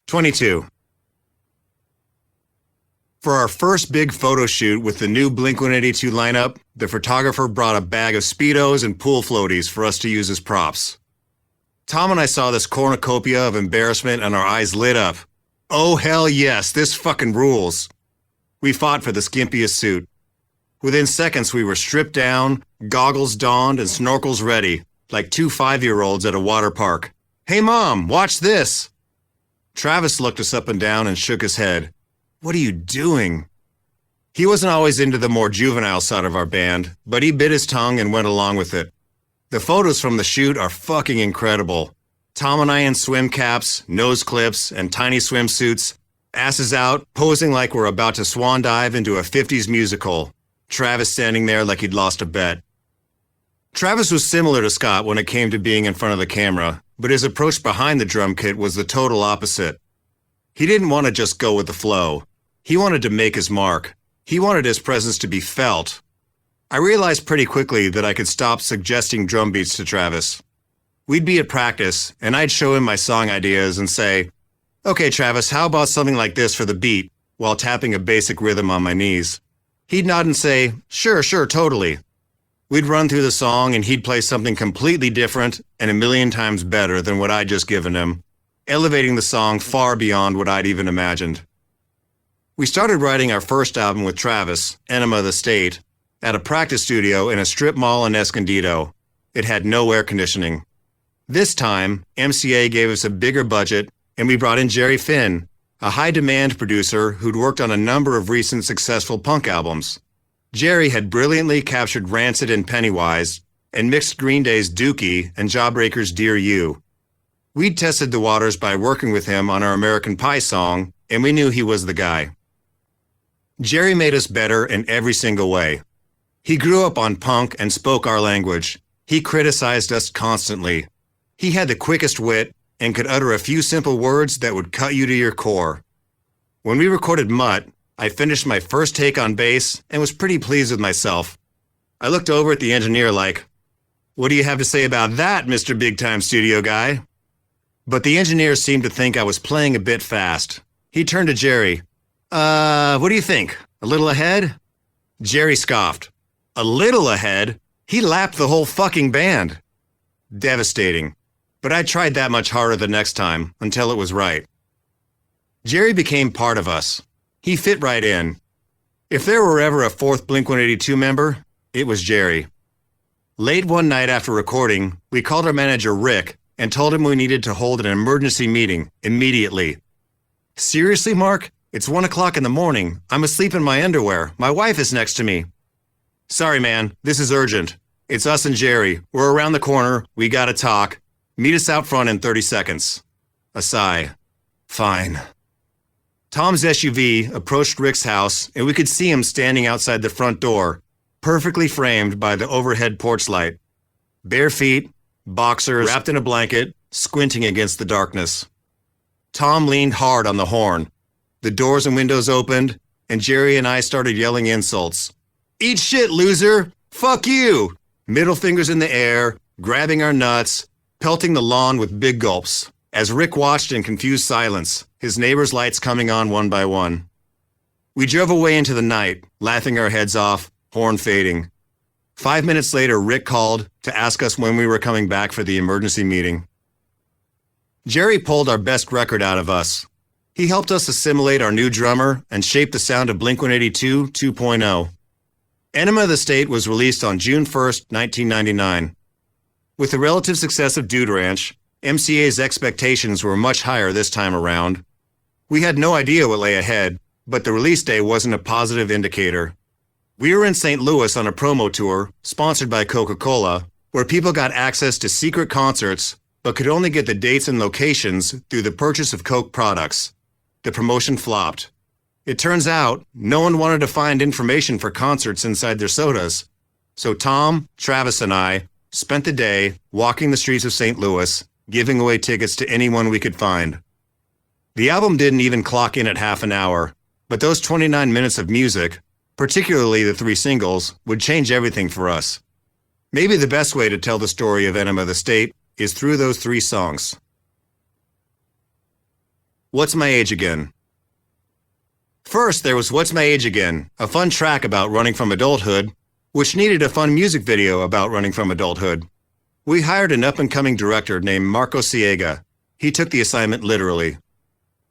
22. For our first big photo shoot with the new Blink-182 lineup, the photographer brought a bag of Speedos and pool floaties for us to use as props. Tom and I saw this cornucopia of embarrassment and our eyes lit up. Oh hell yes, this fucking rules. We fought for the skimpiest suit. Within seconds we were stripped down, goggles donned and snorkels ready, like two 5-year-olds at a water park. Hey mom, watch this! Travis looked us up and down and shook his head. What are you doing? He wasn't always into the more juvenile side of our band, but he bit his tongue and went along with it. The photos from the shoot are fucking incredible. Tom and I in swim caps, nose clips, and tiny swimsuits, asses out, posing like we're about to swan dive into a 50s musical. Travis standing there like he'd lost a bet. Travis was similar to Scott when it came to being in front of the camera, but his approach behind the drum kit was the total opposite. He didn't want to just go with the flow. He wanted to make his mark. He wanted his presence to be felt. I realized pretty quickly that I could stop suggesting drum beats to Travis. We'd be at practice, and I'd show him my song ideas and say, "Okay, Travis, how about something like this for the beat," while tapping a basic rhythm on my knees. He'd nod and say, Sure, totally." We'd run through the song and he'd play something completely different and a million times better than what I'd just given him, elevating the song far beyond what I'd even imagined. We started writing our first album with Travis, Enema of the State, at a practice studio in a strip mall in Escondido. It had no air conditioning. This time, MCA gave us a bigger budget and we brought in Jerry Finn, a high-demand producer who'd worked on a number of recent successful punk albums. Jerry had brilliantly captured Rancid and Pennywise, and mixed Green Day's Dookie and Jawbreaker's Dear You. We'd tested the waters by working with him on our American Pie song, and we knew he was the guy. Jerry made us better in every single way. He grew up on punk and spoke our language. He criticized us constantly. He had the quickest wit and could utter a few simple words that would cut you to your core. When we recorded Mutt, I finished my first take on bass and was pretty pleased with myself. I looked over at the engineer like, "What do you have to say about that, Mr. Big-Time Studio Guy?" But the engineer seemed to think I was playing a bit fast. He turned to Jerry. What do you think? A little ahead?" Jerry scoffed. "A little ahead? He lapped the whole fucking band." Devastating. But I tried that much harder the next time, until it was right. Jerry became part of us. He fit right in. If there were ever a fourth Blink-182 member, it was Jerry. Late one night after recording, we called our manager Rick and told him we needed to hold an emergency meeting immediately. "Seriously, Mark? It's 1 o'clock in the morning. I'm asleep in my underwear. My wife is next to me." "Sorry, man. This is urgent. It's us and Jerry. We're around the corner. We gotta talk. Meet us out front in 30 seconds. A sigh. "Fine." Tom's SUV approached Rick's house, and we could see him standing outside the front door, perfectly framed by the overhead porch light. Bare feet, boxers, wrapped in a blanket, squinting against the darkness. Tom leaned hard on the horn. The doors and windows opened, and Jerry and I started yelling insults. "Eat shit, loser! Fuck you!" Middle fingers in the air, grabbing our nuts, pelting the lawn with big gulps, as Rick watched in confused silence, his neighbor's lights coming on one by one. We drove away into the night, laughing our heads off, horn fading. 5 minutes later, Rick called to ask us when we were coming back for the emergency meeting. Jerry pulled our best record out of us. He helped us assimilate our new drummer and shape the sound of Blink-182 2.0. Enema of the State was released on June 1st, 1999. With the relative success of Dude Ranch, MCA's expectations were much higher this time around. We had no idea what lay ahead, but the release day wasn't a positive indicator. We were in St. Louis on a promo tour, sponsored by Coca-Cola, where people got access to secret concerts, but could only get the dates and locations through the purchase of Coke products. The promotion flopped. It turns out, no one wanted to find information for concerts inside their sodas. So Tom, Travis, and I spent the day walking the streets of St. Louis, giving away tickets to anyone we could find. The album didn't even clock in at half an hour, but those 29 minutes of music, particularly the 3 singles, would change everything for us. Maybe the best way to tell the story of Enema of the State is through those 3 songs. What's My Age Again? First, there was What's My Age Again, a fun track about running from adulthood, which needed a fun music video about running from adulthood. We hired an up-and-coming director named Marco Siega. He took the assignment literally.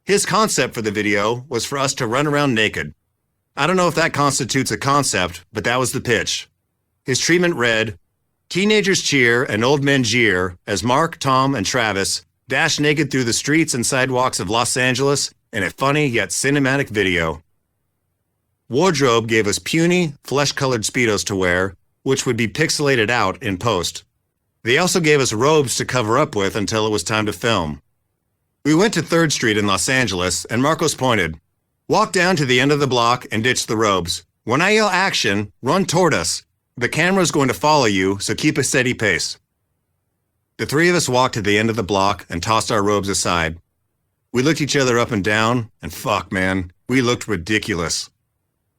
His concept for the video was for us to run around naked. I don't know if that constitutes a concept, but that was the pitch. His treatment read, "Teenagers cheer and old men jeer as Mark, Tom, and Travis dash naked through the streets and sidewalks of Los Angeles in a funny yet cinematic video." Wardrobe gave us puny, flesh-colored Speedos to wear, which would be pixelated out in post. They also gave us robes to cover up with until it was time to film. We went to 3rd Street in Los Angeles, and Marcos pointed, "Walk down to the end of the block and ditch the robes. When I yell action, run toward us. The camera's going to follow you, so keep a steady pace." The three of us walked to the end of the block and tossed our robes aside. We looked each other up and down, and fuck, man, we looked ridiculous.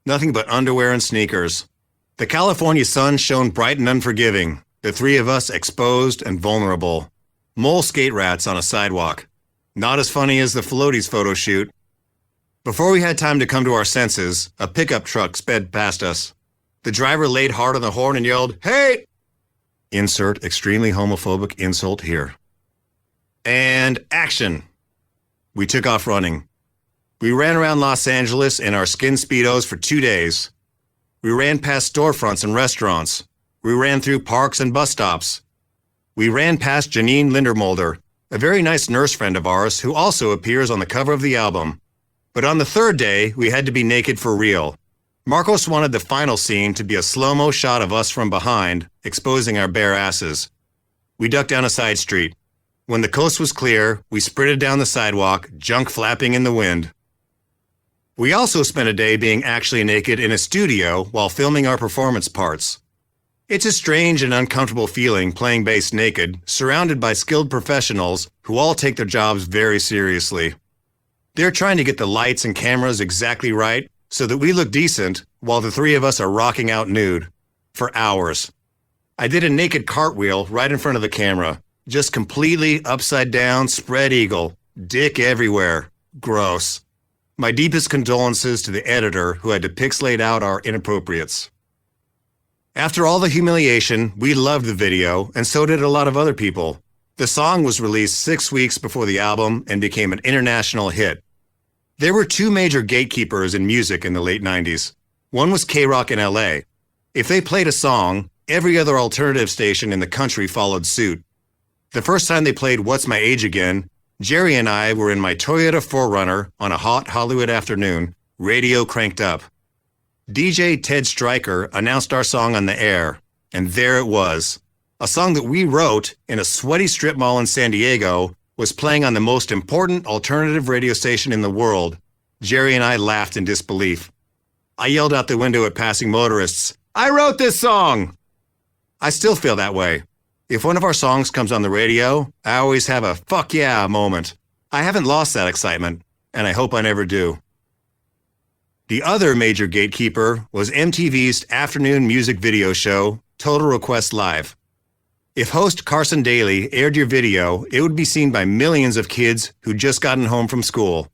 Nothing but underwear and sneakers. The California sun shone bright and unforgiving, the three of us exposed and vulnerable. Mole skate rats on a sidewalk. Not as funny as the floaties photo shoot. Before we had time to come to our senses, a pickup truck sped past us. The driver laid hard on the horn and yelled, "Hey!" Insert extremely homophobic insult here. And action! We took off running. We ran around Los Angeles in our skin Speedos for 2 days. We ran past storefronts and restaurants. We ran through parks and bus stops. We ran past Janine Lindermolder, a very nice nurse friend of ours who also appears on the cover of the album. But on the 3rd day, we had to be naked for real. Marcos wanted the final scene to be a slow-mo shot of us from behind, exposing our bare asses. We ducked down a side street. When the coast was clear, we sprinted down the sidewalk, junk flapping in the wind. We also spent a day being actually naked in a studio while filming our performance parts. It's a strange and uncomfortable feeling playing bass naked, surrounded by skilled professionals who all take their jobs very seriously. They're trying to get the lights and cameras exactly right so that we look decent while the three of us are rocking out nude. For hours. I did a naked cartwheel right in front of the camera. Just completely upside down, spread eagle. Dick everywhere. Gross. My deepest condolences to the editor who had to pixelate out our inappropriates. After all the humiliation, we loved the video, and so did a lot of other people. The song was released 6 weeks before the album and became an international hit. There were 2 major gatekeepers in music in the late 90s. One was K-Rock in LA. If they played a song, every other alternative station in the country followed suit. The first time they played What's My Age Again, Jerry and I were in my Toyota 4Runner on a hot Hollywood afternoon, radio cranked up. DJ Ted Stryker announced our song on the air, and there it was. A song that we wrote in a sweaty strip mall in San Diego was playing on the most important alternative radio station in the world. Jerry and I laughed in disbelief. I yelled out the window at passing motorists, "I wrote this song!" I still feel that way. If one of our songs comes on the radio, I always have a "fuck yeah" moment. I haven't lost that excitement, and I hope I never do. The other major gatekeeper was MTV's afternoon music video show, Total Request Live. If host Carson Daly aired your video, it would be seen by millions of kids who'd just gotten home from school.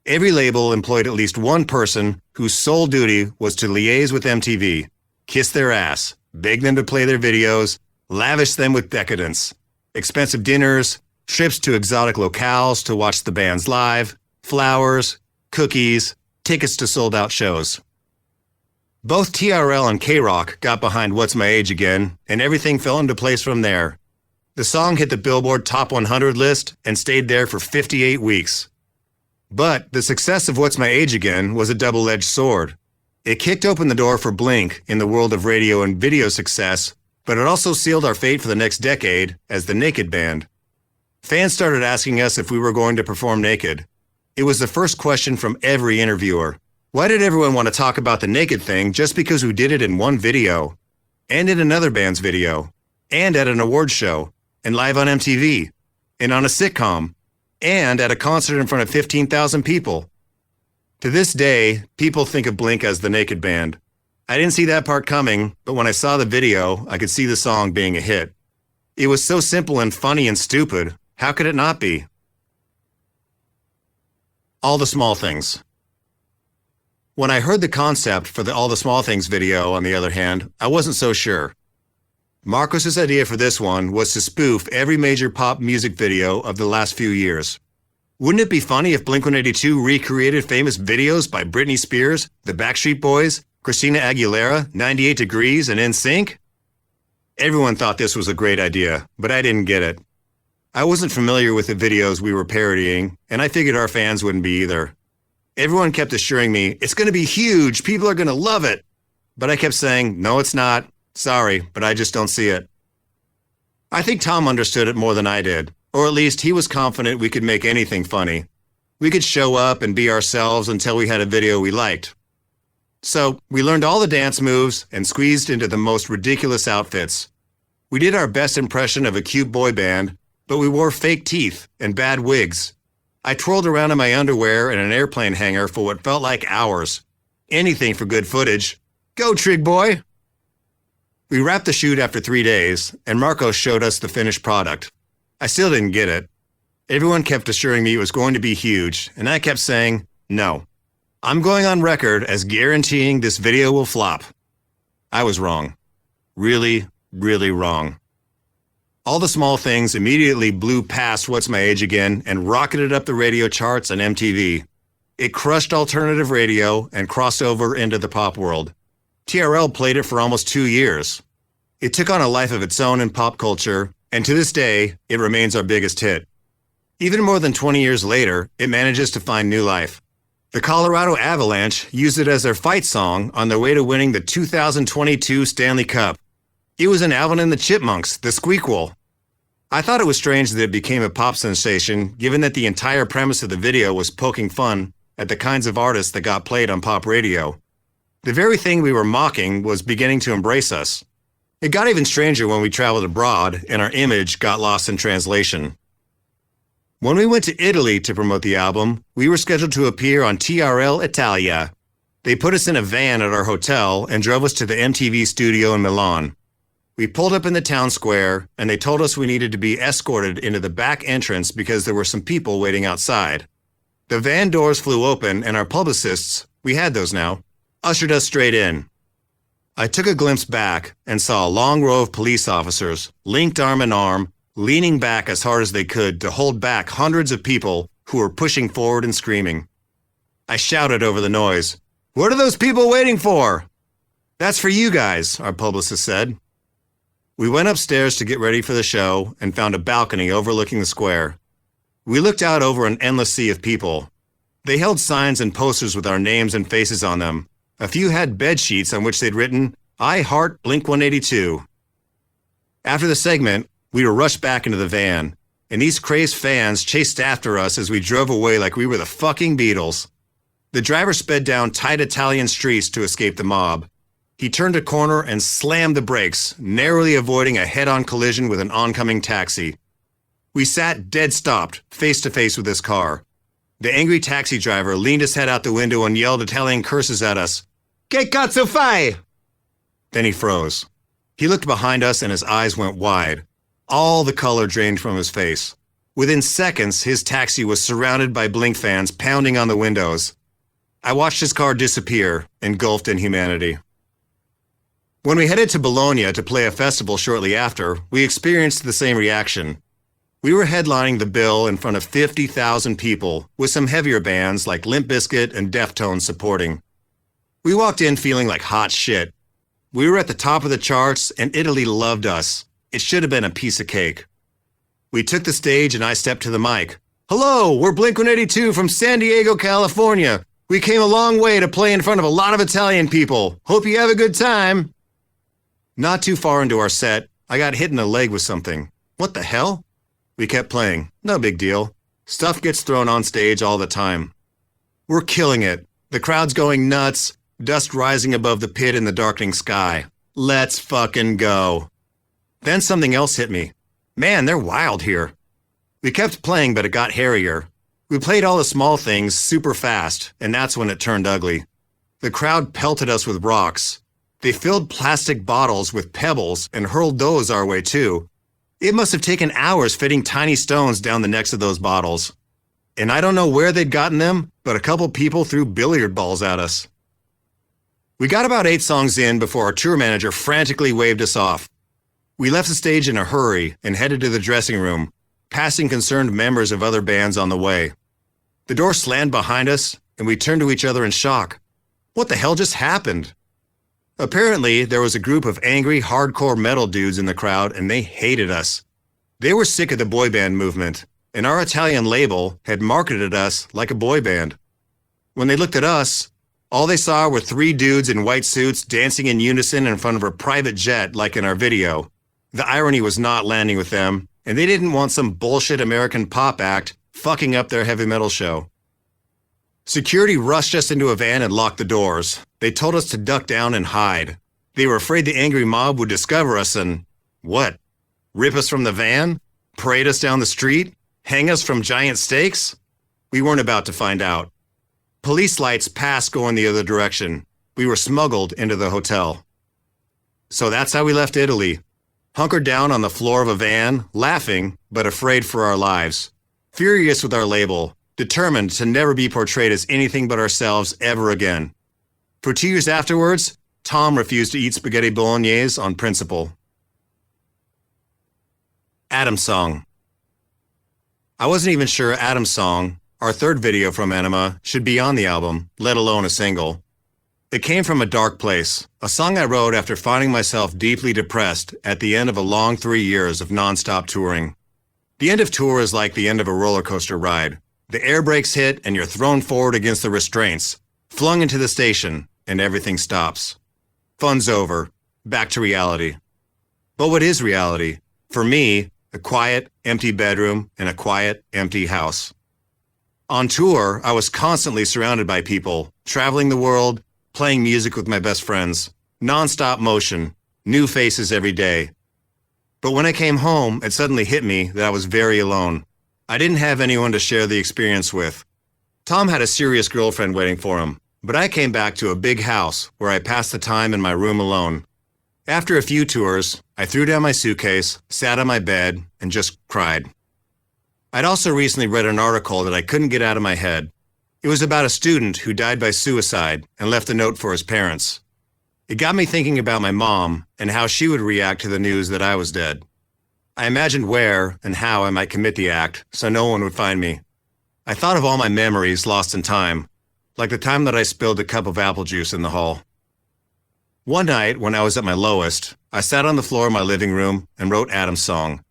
Every label employed at least one person whose sole duty was to liaise with MTV, kiss their ass, beg them to play their videos, lavish them with decadence, expensive dinners, trips to exotic locales to watch the bands live, flowers, cookies, tickets to sold-out shows. Both TRL and K-Rock got behind What's My Age Again, and everything fell into place from there. The song hit the Billboard Top 100 list and stayed there for 58 weeks. But the success of What's My Age Again was a double-edged sword. It kicked open the door for Blink in the world of radio and video success, but it also sealed our fate for the next decade as the Naked Band. Fans started asking us if we were going to perform naked. It was the first question from every interviewer. Why did everyone want to talk about the naked thing just because we did it in one video, and in another band's video, and at an awards show, and live on MTV, and on a sitcom, and at a concert in front of 15,000 people? To this day, people think of Blink as the Naked Band. I didn't see that part coming, but when I saw the video, I could see the song being a hit. It was so simple and funny and stupid. How could it not be? All the Small Things. When I heard the concept for the All the Small Things video, on the other hand, I wasn't so sure. Marcos's idea for this one was to spoof every major pop music video of the last few years. Wouldn't it be funny if Blink-182 recreated famous videos by Britney Spears, the Backstreet Boys, Christina Aguilera, 98 Degrees, and NSYNC? Everyone thought this was a great idea, but I didn't get it. I wasn't familiar with the videos we were parodying, and I figured our fans wouldn't be either. Everyone kept assuring me, it's going to be huge, people are going to love it. But I kept saying, no, it's not. Sorry, but I just don't see it. I think Tom understood it more than I did, or at least he was confident we could make anything funny. We could show up and be ourselves until we had a video we liked. So we learned all the dance moves and squeezed into the most ridiculous outfits. We did our best impression of a cute boy band, but we wore fake teeth and bad wigs. I twirled around in my underwear in an airplane hangar for what felt like hours. Anything for good footage. Go, Trig Boy! We wrapped the shoot after 3 days, and Marcos showed us the finished product. I still didn't get it. Everyone kept assuring me it was going to be huge, and I kept saying, no. I'm going on record as guaranteeing this video will flop. I was wrong. Really, really wrong. All the Small Things immediately blew past What's My Age Again and rocketed up the radio charts on MTV. It crushed alternative radio and crossed over into the pop world. TRL played it for almost 2 years. It took on a life of its own in pop culture, and to this day, it remains our biggest hit. Even more than 20 years later, it manages to find new life. The Colorado Avalanche used it as their fight song on their way to winning the 2022 Stanley Cup. It was in Alvin and the Chipmunks, the Squeakquel. I thought it was strange that it became a pop sensation, given that the entire premise of the video was poking fun at the kinds of artists that got played on pop radio. The very thing we were mocking was beginning to embrace us. It got even stranger when we traveled abroad and our image got lost in translation. When we went to Italy to promote the album, we were scheduled to appear on TRL Italia. They put us in a van at our hotel and drove us to the MTV studio in Milan. We pulled up in the town square, and they told us we needed to be escorted into the back entrance because there were some people waiting outside. The van doors flew open, and our publicists, we had those now, ushered us straight in. I took a glimpse back and saw a long row of police officers, linked arm in arm, leaning back as hard as they could to hold back hundreds of people who were pushing forward and screaming. I shouted over the noise, "What are those people waiting for?" "That's for you guys," our publicist said. We went upstairs to get ready for the show and found a balcony overlooking the square. We looked out over an endless sea of people. They held signs and posters with our names and faces on them. A few had bed sheets on which they'd written, "I heart Blink-182." After the segment, we were rushed back into the van, and these crazed fans chased after us as we drove away like we were the fucking Beatles. The driver sped down tight Italian streets to escape the mob. He turned a corner and slammed the brakes, narrowly avoiding a head-on collision with an oncoming taxi. We sat dead stopped, face to face with this car. The angry taxi driver leaned his head out the window and yelled Italian curses at us. "Che cazzo fai?" Then he froze. He looked behind us and his eyes went wide. All the color drained from his face. Within seconds, his taxi was surrounded by Blink fans pounding on the windows. I watched his car disappear, engulfed in humanity. When we headed to Bologna to play a festival shortly after, we experienced the same reaction. We were headlining the bill in front of 50,000 people, with some heavier bands like Limp Bizkit and Deftones supporting. We walked in feeling like hot shit. We were at the top of the charts, and Italy loved us. It should have been a piece of cake. We took the stage, and I stepped to the mic. "Hello, we're Blink-182 from San Diego, California. We came a long way to play in front of a lot of Italian people. Hope you have a good time." Not too far into our set, I got hit in the leg with something. What the hell? We kept playing. No big deal. Stuff gets thrown on stage all the time. We're killing it. The crowd's going nuts, dust rising above the pit in the darkening sky. Let's fucking go. Then something else hit me. Man, they're wild here. We kept playing, but it got hairier. We played all the small things super fast, and that's when it turned ugly. The crowd pelted us with rocks. They filled plastic bottles with pebbles and hurled those our way too. It must have taken hours fitting tiny stones down the necks of those bottles. And I don't know where they'd gotten them, but a couple people threw billiard balls at us. We got about 8 songs in before our tour manager frantically waved us off. We left the stage in a hurry and headed to the dressing room, passing concerned members of other bands on the way. The door slammed behind us, and we turned to each other in shock. What the hell just happened? Apparently, there was a group of angry, hardcore metal dudes in the crowd, and they hated us. They were sick of the boy band movement, and our Italian label had marketed us like a boy band. When they looked at us, all they saw were 3 dudes in white suits dancing in unison in front of a private jet like in our video. The irony was not landing with them, and they didn't want some bullshit American pop act fucking up their heavy metal show. Security rushed us into a van and locked the doors. They told us to duck down and hide. They were afraid the angry mob would discover us and, what? Rip us from the van? Parade us down the street? Hang us from giant stakes? We weren't about to find out. Police lights passed going the other direction. We were smuggled into the hotel. So that's how we left Italy. Hunkered down on the floor of a van, laughing, but afraid for our lives. Furious with our label, determined to never be portrayed as anything but ourselves ever again. For 2 years afterwards, Tom refused to eat spaghetti bolognese on principle. Adam's Song. I wasn't even sure Adam's Song, our third video from Enema, should be on the album, let alone a single. It came from a dark place, a song I wrote after finding myself deeply depressed at the end of a long 3 years of non-stop touring. The end of tour is like the end of a roller coaster ride. The air brakes hit and you're thrown forward against the restraints, flung into the station, and everything stops. Fun's over. Back to reality. But what is reality? For me, a quiet, empty bedroom in a quiet, empty house. On tour, I was constantly surrounded by people, traveling the world, playing music with my best friends, non-stop motion, new faces every day. But when I came home, it suddenly hit me that I was very alone. I didn't have anyone to share the experience with. Tom had a serious girlfriend waiting for him, but I came back to a big house where I passed the time in my room alone. After a few tours, I threw down my suitcase, sat on my bed, and just cried. I'd also recently read an article that I couldn't get out of my head. It was about a student who died by suicide and left a note for his parents. It got me thinking about my mom and how she would react to the news that I was dead. I imagined where and how I might commit the act so no one would find me. I thought of all my memories lost in time, like the time that I spilled a cup of apple juice in the hall. One night, when I was at my lowest, I sat on the floor of my living room and wrote Adam's Song,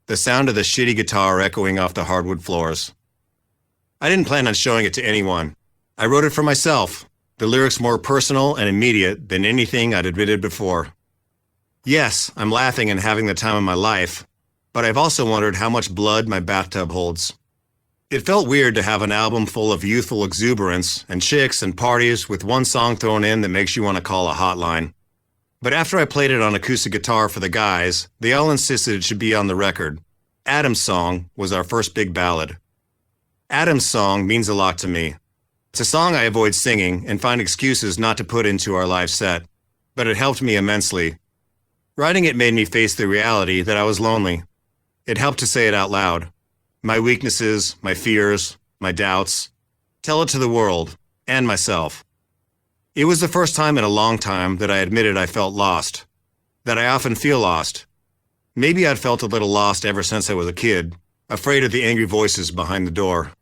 the sound of the shitty guitar echoing off the hardwood floors. I didn't plan on showing it to anyone. I wrote it for myself, the lyrics more personal and immediate than anything I'd admitted before. Yes, I'm laughing and having the time of my life, but I've also wondered how much blood my bathtub holds. It felt weird to have an album full of youthful exuberance and chicks and parties with one song thrown in that makes you want to call a hotline. But after I played it on acoustic guitar for the guys, they all insisted it should be on the record. Adam's Song was our first big ballad. Adam's Song means a lot to me. It's a song I avoid singing and find excuses not to put into our live set, but it helped me immensely. Writing it made me face the reality that I was lonely. It helped to say it out loud. My weaknesses, my fears, my doubts. Tell it to the world, and myself. It was the first time in a long time that I admitted I felt lost. That I often feel lost. Maybe I'd felt a little lost ever since I was a kid, afraid of the angry voices behind the door.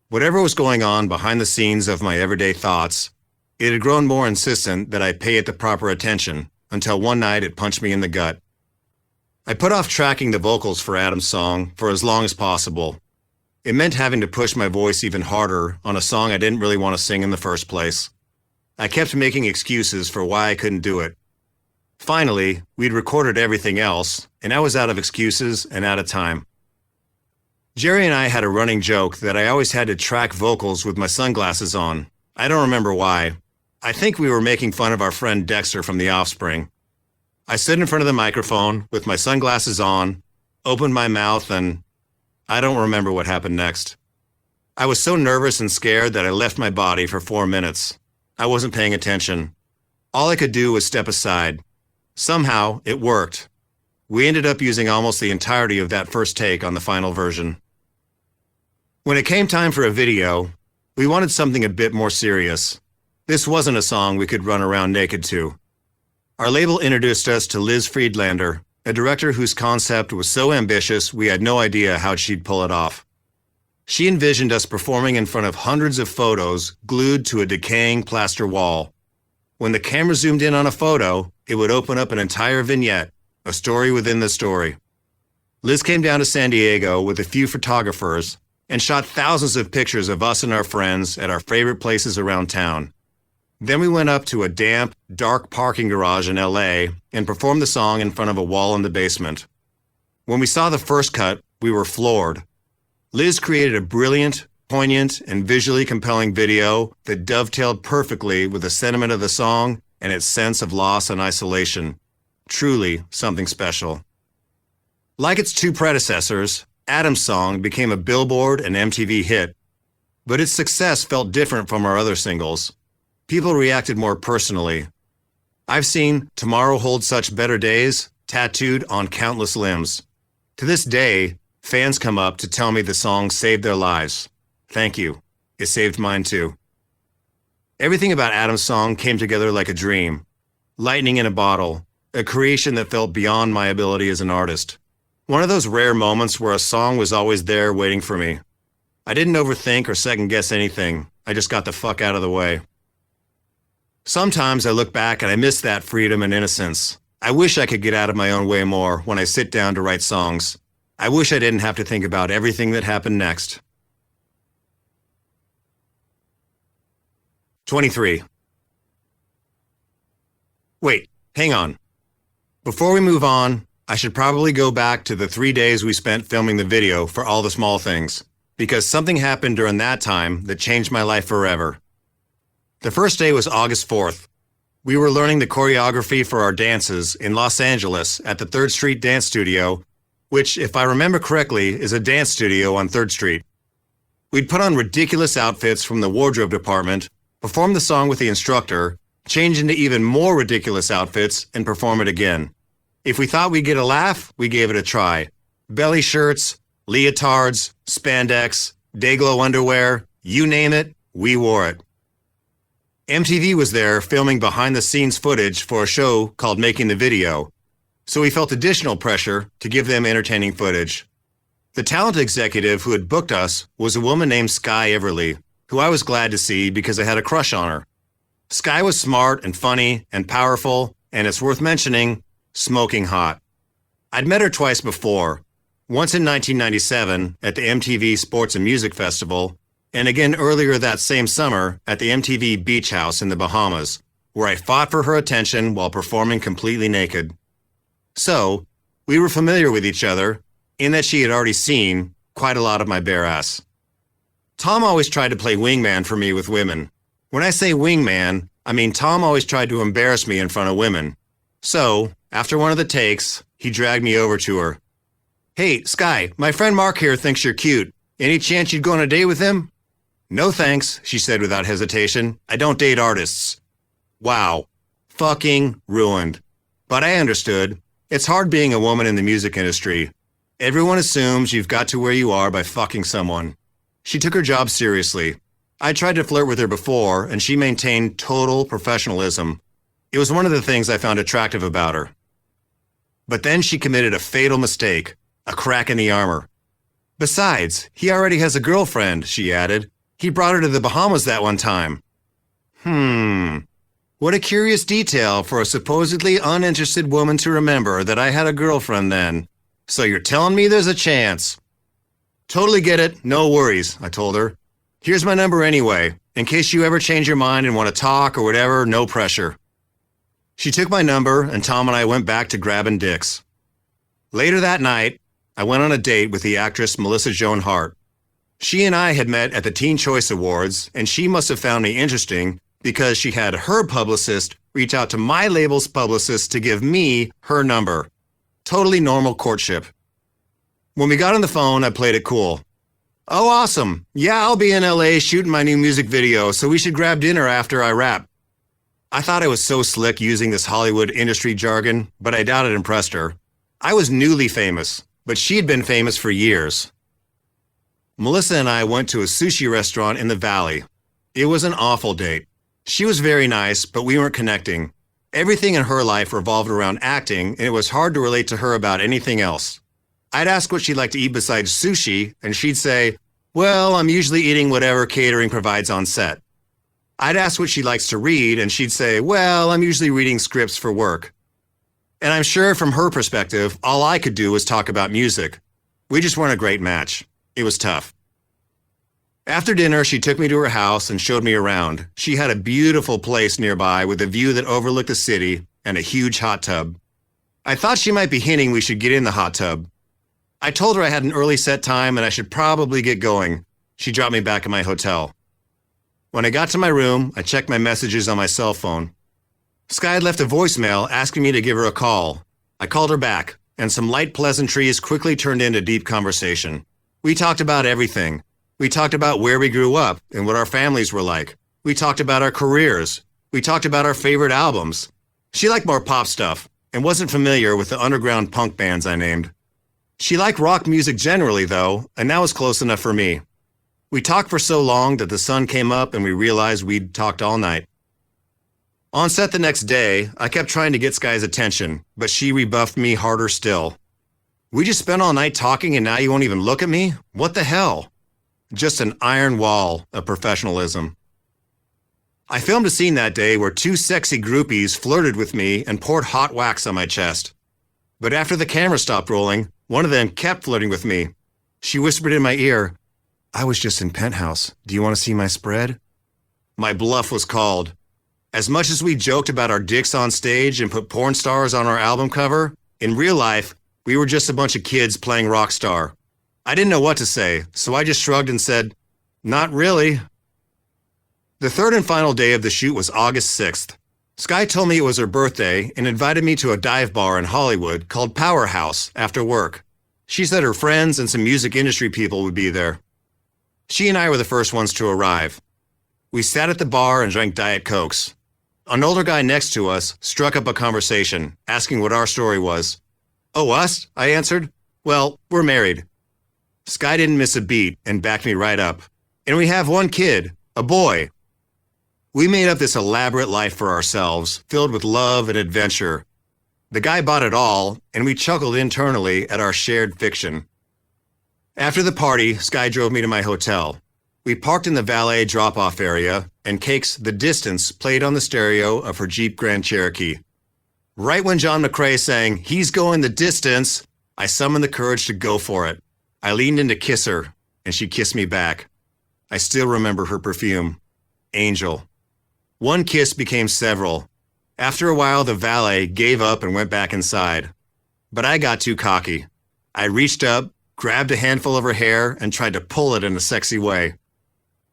Whatever was going on behind the scenes of my everyday thoughts, it had grown more insistent that I pay it the proper attention, until one night it punched me in the gut. I put off tracking the vocals for Adam's Song for as long as possible. It meant having to push my voice even harder on a song I didn't really want to sing in the first place. I kept making excuses for why I couldn't do it. Finally, we'd recorded everything else, and I was out of excuses and out of time. Jerry and I had a running joke that I always had to track vocals with my sunglasses on. I don't remember why. I think we were making fun of our friend Dexter from The Offspring. I stood in front of the microphone with my sunglasses on, opened my mouth, and I don't remember what happened next. I was so nervous and scared that I left my body for 4 minutes. I wasn't paying attention. All I could do was step aside. Somehow, it worked. We ended up using almost the entirety of that first take on the final version. When it came time for a video, we wanted something a bit more serious. This wasn't a song we could run around naked to. Our label introduced us to Liz Friedlander, a director whose concept was so ambitious we had no idea how she'd pull it off. She envisioned us performing in front of hundreds of photos glued to a decaying plaster wall. When the camera zoomed in on a photo, it would open up an entire vignette, a story within the story. Liz came down to San Diego with a few photographers and shot thousands of pictures of us and our friends at our favorite places around town. Then we went up to a damp, dark parking garage in LA and performed the song in front of a wall in the basement. When we saw the first cut, we were floored. Liz created a brilliant, poignant, and visually compelling video that dovetailed perfectly with the sentiment of the song and its sense of loss and isolation. Truly something special. Like its two predecessors, Adam's song became a Billboard and MTV hit, but its success felt different from our other singles. People reacted more personally. I've seen "Tomorrow Holds Such Better Days" tattooed on countless limbs. To this day, fans come up to tell me the song saved their lives. Thank you. It saved mine too. Everything about Adam's song came together like a dream. Lightning in a bottle, a creation that felt beyond my ability as an artist. One of those rare moments where a song was always there waiting for me. I didn't overthink or second guess anything. I just got the fuck out of the way. Sometimes I look back and I miss that freedom and innocence. I wish I could get out of my own way more when I sit down to write songs. I wish I didn't have to think about everything that happened next. 23. Wait, hang on. Before we move on, I should probably go back to the 3 days we spent filming the video for All the Small Things, because something happened during that time that changed my life forever. The first day was August 4th. We were learning the choreography for our dances in Los Angeles at the 3rd Street Dance Studio, which, if I remember correctly, is a dance studio on 3rd Street. We'd put on ridiculous outfits from the wardrobe department, perform the song with the instructor, change into even more ridiculous outfits, and perform it again. If we thought we'd get a laugh, we gave it a try. Belly shirts, leotards, spandex, day-glow underwear, you name it, we wore it. MTV was there filming behind-the-scenes footage for a show called Making the Video, so we felt additional pressure to give them entertaining footage. The talent executive who had booked us was a woman named Sky Everly, who I was glad to see because I had a crush on her. Sky was smart and funny and powerful, and it's worth mentioning, smoking hot. I'd met her twice before, once in 1997 at the MTV Sports and Music Festival, and again earlier that same summer at the MTV Beach House in the Bahamas, where I fought for her attention while performing completely naked. So, we were familiar with each other, in that she had already seen quite a lot of my bare ass. Tom always tried to play wingman for me with women. When I say wingman, I mean Tom always tried to embarrass me in front of women. So, after one of the takes, he dragged me over to her. "Hey, Sky, my friend Mark here thinks you're cute. Any chance you'd go on a date with him?" "No thanks," she said without hesitation. "I don't date artists." Wow. Fucking ruined. But I understood. It's hard being a woman in the music industry. Everyone assumes you've got to where you are by fucking someone. She took her job seriously. I tried to flirt with her before, and she maintained total professionalism. It was one of the things I found attractive about her. But then she committed a fatal mistake, a crack in the armor. "Besides, he already has a girlfriend," she added. "He brought her to the Bahamas that one time." What a curious detail for a supposedly uninterested woman to remember that I had a girlfriend then. "So you're telling me there's a chance?" "Totally get it, no worries," I told her. "Here's my number anyway. In case you ever change your mind and want to talk or whatever, no pressure." She took my number, and Tom and I went back to grabbing dicks. Later that night, I went on a date with the actress Melissa Joan Hart. She and I had met at the Teen Choice Awards, and she must have found me interesting because she had her publicist reach out to my label's publicist to give me her number. Totally normal courtship. When we got on the phone, I played it cool. "Oh, awesome. Yeah, I'll be in LA shooting my new music video, so we should grab dinner after I rap." I thought I was so slick using this Hollywood industry jargon, but I doubt it impressed her. I was newly famous, but she'd been famous for years. Melissa and I went to a sushi restaurant in the valley. It was an awful date. She was very nice, but we weren't connecting. Everything in her life revolved around acting, and it was hard to relate to her about anything else. I'd ask what she'd like to eat besides sushi, and she'd say, "Well, I'm usually eating whatever catering provides on set." I'd ask what she likes to read, and she'd say, "Well, I'm usually reading scripts for work." And I'm sure from her perspective, all I could do was talk about music. We just weren't a great match. It was tough. After dinner, she took me to her house and showed me around. She had a beautiful place nearby with a view that overlooked the city and a huge hot tub. I thought she might be hinting we should get in the hot tub. I told her I had an early set time and I should probably get going. She dropped me back at my hotel. When I got to my room, I checked my messages on my cell phone. Sky had left a voicemail asking me to give her a call. I called her back, and some light pleasantries quickly turned into deep conversation. We talked about everything. We talked about where we grew up and what our families were like. We talked about our careers. We talked about our favorite albums. She liked more pop stuff and wasn't familiar with the underground punk bands I named. She liked rock music generally, though, and that was close enough for me. We talked for so long that the sun came up and we realized we'd talked all night. On set the next day, I kept trying to get Sky's attention, but she rebuffed me harder still. "We just spent all night talking and now you won't even look at me? What the hell?" Just an iron wall of professionalism. I filmed a scene that day where two sexy groupies flirted with me and poured hot wax on my chest. But after the camera stopped rolling, one of them kept flirting with me. She whispered in my ear, "I was just in Penthouse. Do you want to see my spread?" My bluff was called. As much as we joked about our dicks on stage and put porn stars on our album cover, in real life, we were just a bunch of kids playing rock star. I didn't know what to say, so I just shrugged and said, "Not really." The third and final day of the shoot was August 6th. Sky told me it was her birthday and invited me to a dive bar in Hollywood called Powerhouse after work. She said her friends and some music industry people would be there. She and I were the first ones to arrive. We sat at the bar and drank Diet Cokes. An older guy next to us struck up a conversation, asking what our story was. "Oh, us?" I answered. "Well, we're married." Sky didn't miss a beat and backed me right up. "And we have one kid, a boy." We made up this elaborate life for ourselves, filled with love and adventure. The guy bought it all, and we chuckled internally at our shared fiction. After the party, Sky drove me to my hotel. We parked in the valet drop-off area, and Cake's "The Distance" played on the stereo of her Jeep Grand Cherokee. Right when John McCrae sang, "He's going the distance," I summoned the courage to go for it. I leaned in to kiss her, and she kissed me back. I still remember her perfume. Angel. One kiss became several. After a while, the valet gave up and went back inside. But I got too cocky. I reached up, grabbed a handful of her hair, and tried to pull it in a sexy way.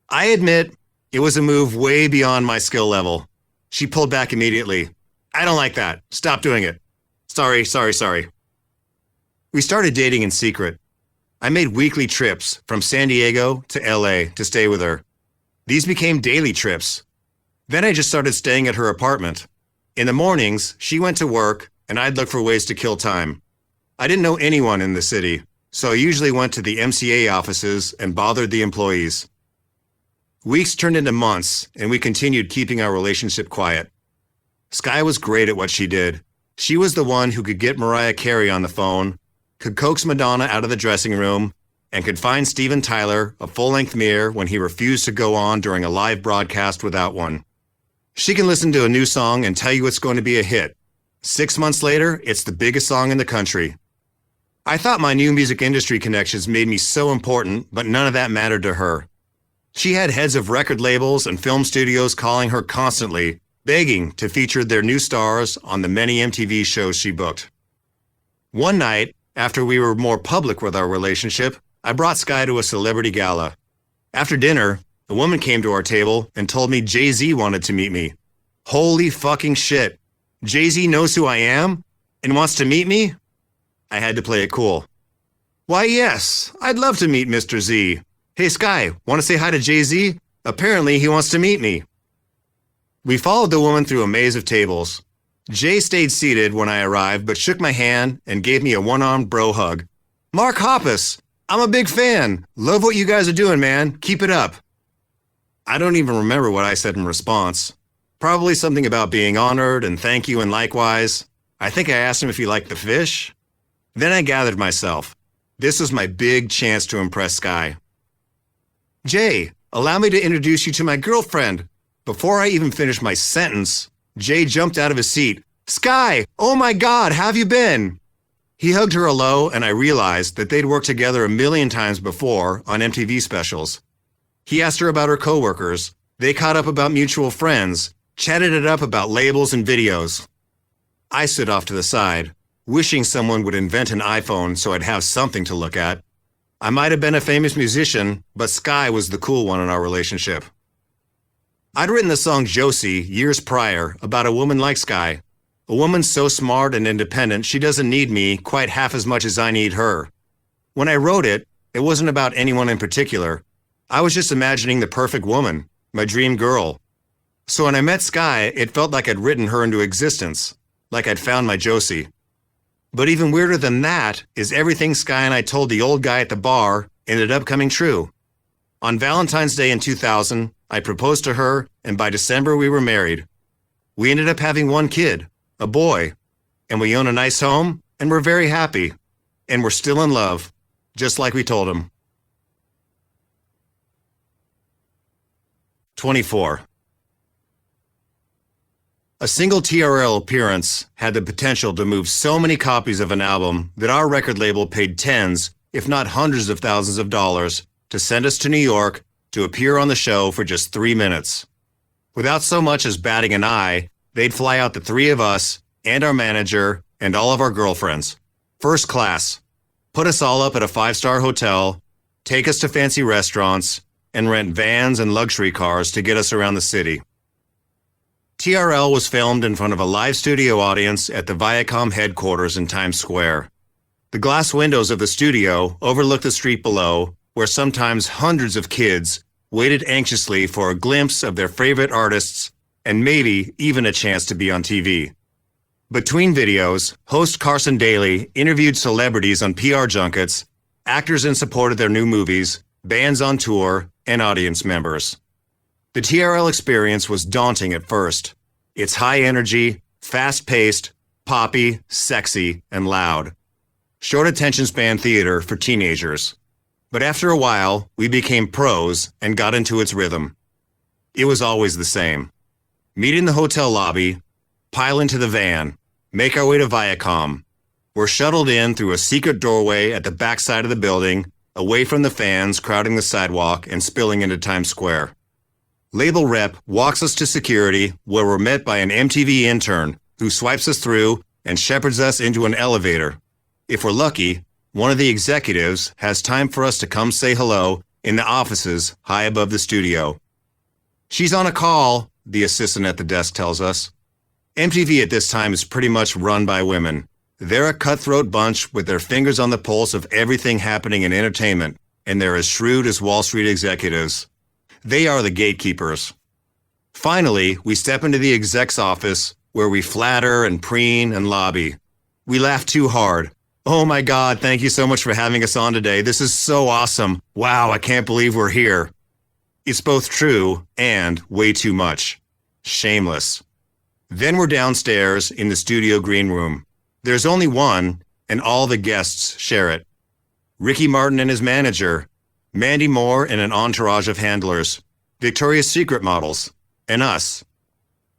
I admit, it was a move way beyond my skill level. She pulled back immediately. "I don't like that. Stop doing it." Sorry. We started dating in secret. I made weekly trips from San Diego to LA to stay with her. These became daily trips. Then I just started staying at her apartment. In the mornings, she went to work, and I'd look for ways to kill time. I didn't know anyone in the city, so I usually went to the MCA offices and bothered the employees. Weeks turned into months, and we continued keeping our relationship quiet. Sky was great at what she did. She was the one who could get Mariah Carey on the phone, could coax Madonna out of the dressing room, and could find Steven Tyler a full-length mirror when he refused to go on during a live broadcast without one. She can listen to a new song and tell you it's going to be a hit. 6 months later, it's the biggest song in the country. I thought my new music industry connections made me so important, but none of that mattered to her. She had heads of record labels and film studios calling her constantly, begging to feature their new stars on the many MTV shows she booked. One night, after we were more public with our relationship, I brought Sky to a celebrity gala. After dinner, a woman came to our table and told me Jay-Z wanted to meet me. Holy fucking shit. Jay-Z knows who I am and wants to meet me? I had to play it cool. "Why, yes, I'd love to meet Mr. Z. Hey, Sky, want to say hi to Jay-Z? Apparently, he wants to meet me." We followed the woman through a maze of tables. Jay stayed seated when I arrived, but shook my hand and gave me a one-armed bro hug. "Mark Hoppus! I'm a big fan. Love what you guys are doing, man. Keep it up. I don't even remember what I said in response. Probably something about being honored and thank you and likewise. I think I asked him if he liked the fish. Then I gathered myself. This was my big chance to impress Sky. Jay, allow me to introduce you to my girlfriend. Before I even finished my sentence, Jay jumped out of his seat. Sky, oh my God, how have you been? He hugged her hello, and I realized that they'd worked together a million times before on MTV specials. He asked her about her coworkers. They caught up about mutual friends, chatted it up about labels and videos. I stood off to the side, wishing someone would invent an iPhone so I'd have something to look at. I might have been a famous musician, but Sky was the cool one in our relationship. I'd written the song Josie years prior about a woman like Sky. A woman so smart and independent she doesn't need me quite half as much as I need her. When I wrote it, it wasn't about anyone in particular. I was just imagining the perfect woman, my dream girl. So when I met Sky, it felt like I'd written her into existence, like I'd found my Josie. But even weirder than that is everything Sky and I told the old guy at the bar ended up coming true. On Valentine's Day in 2000, I proposed to her, and by December we were married. We ended up having one kid, a boy, and we own a nice home, and we're very happy, and we're still in love, just like we told him. 24. A single TRL appearance had the potential to move so many copies of an album that our record label paid tens, if not hundreds of thousands of dollars to send us to New York to appear on the show for just 3 minutes. Without so much as batting an eye, they'd fly out the three of us and our manager and all of our girlfriends. First class. Put us all up at a 5-star hotel, take us to fancy restaurants, and rent vans and luxury cars to get us around the city. TRL was filmed in front of a live studio audience at the Viacom headquarters in Times Square. The glass windows of the studio overlooked the street below, where sometimes hundreds of kids waited anxiously for a glimpse of their favorite artists and maybe even a chance to be on TV. Between videos, host Carson Daly interviewed celebrities on PR junkets, actors in support of their new movies, bands on tour, and audience members. The TRL experience was daunting at first. It's high energy, fast-paced, poppy, sexy, and loud. Short attention span theater for teenagers. But after a while, we became pros and got into its rhythm. It was always the same. Meet in the hotel lobby, pile into the van, make our way to Viacom. We're shuttled in through a secret doorway at the backside of the building, away from the fans crowding the sidewalk and spilling into Times Square. Label rep walks us to security, where we're met by an MTV intern who swipes us through and shepherds us into an elevator. If we're lucky, one of the executives has time for us to come say hello in the offices high above the studio. She's on a call, the assistant at the desk tells us. MTV at this time is pretty much run by women. They're a cutthroat bunch with their fingers on the pulse of everything happening in entertainment, and they're as shrewd as Wall Street executives. They are the gatekeepers. Finally, we step into the exec's office, where we flatter and preen and lobby. We laugh too hard. Oh my God, thank you so much for having us on today. This is so awesome. Wow, I can't believe we're here. It's both true and way too much. Shameless. Then we're downstairs in the studio green room. There's only one, and all the guests share it. Ricky Martin and his manager, Mandy Moore and an entourage of handlers, Victoria's Secret models, and us.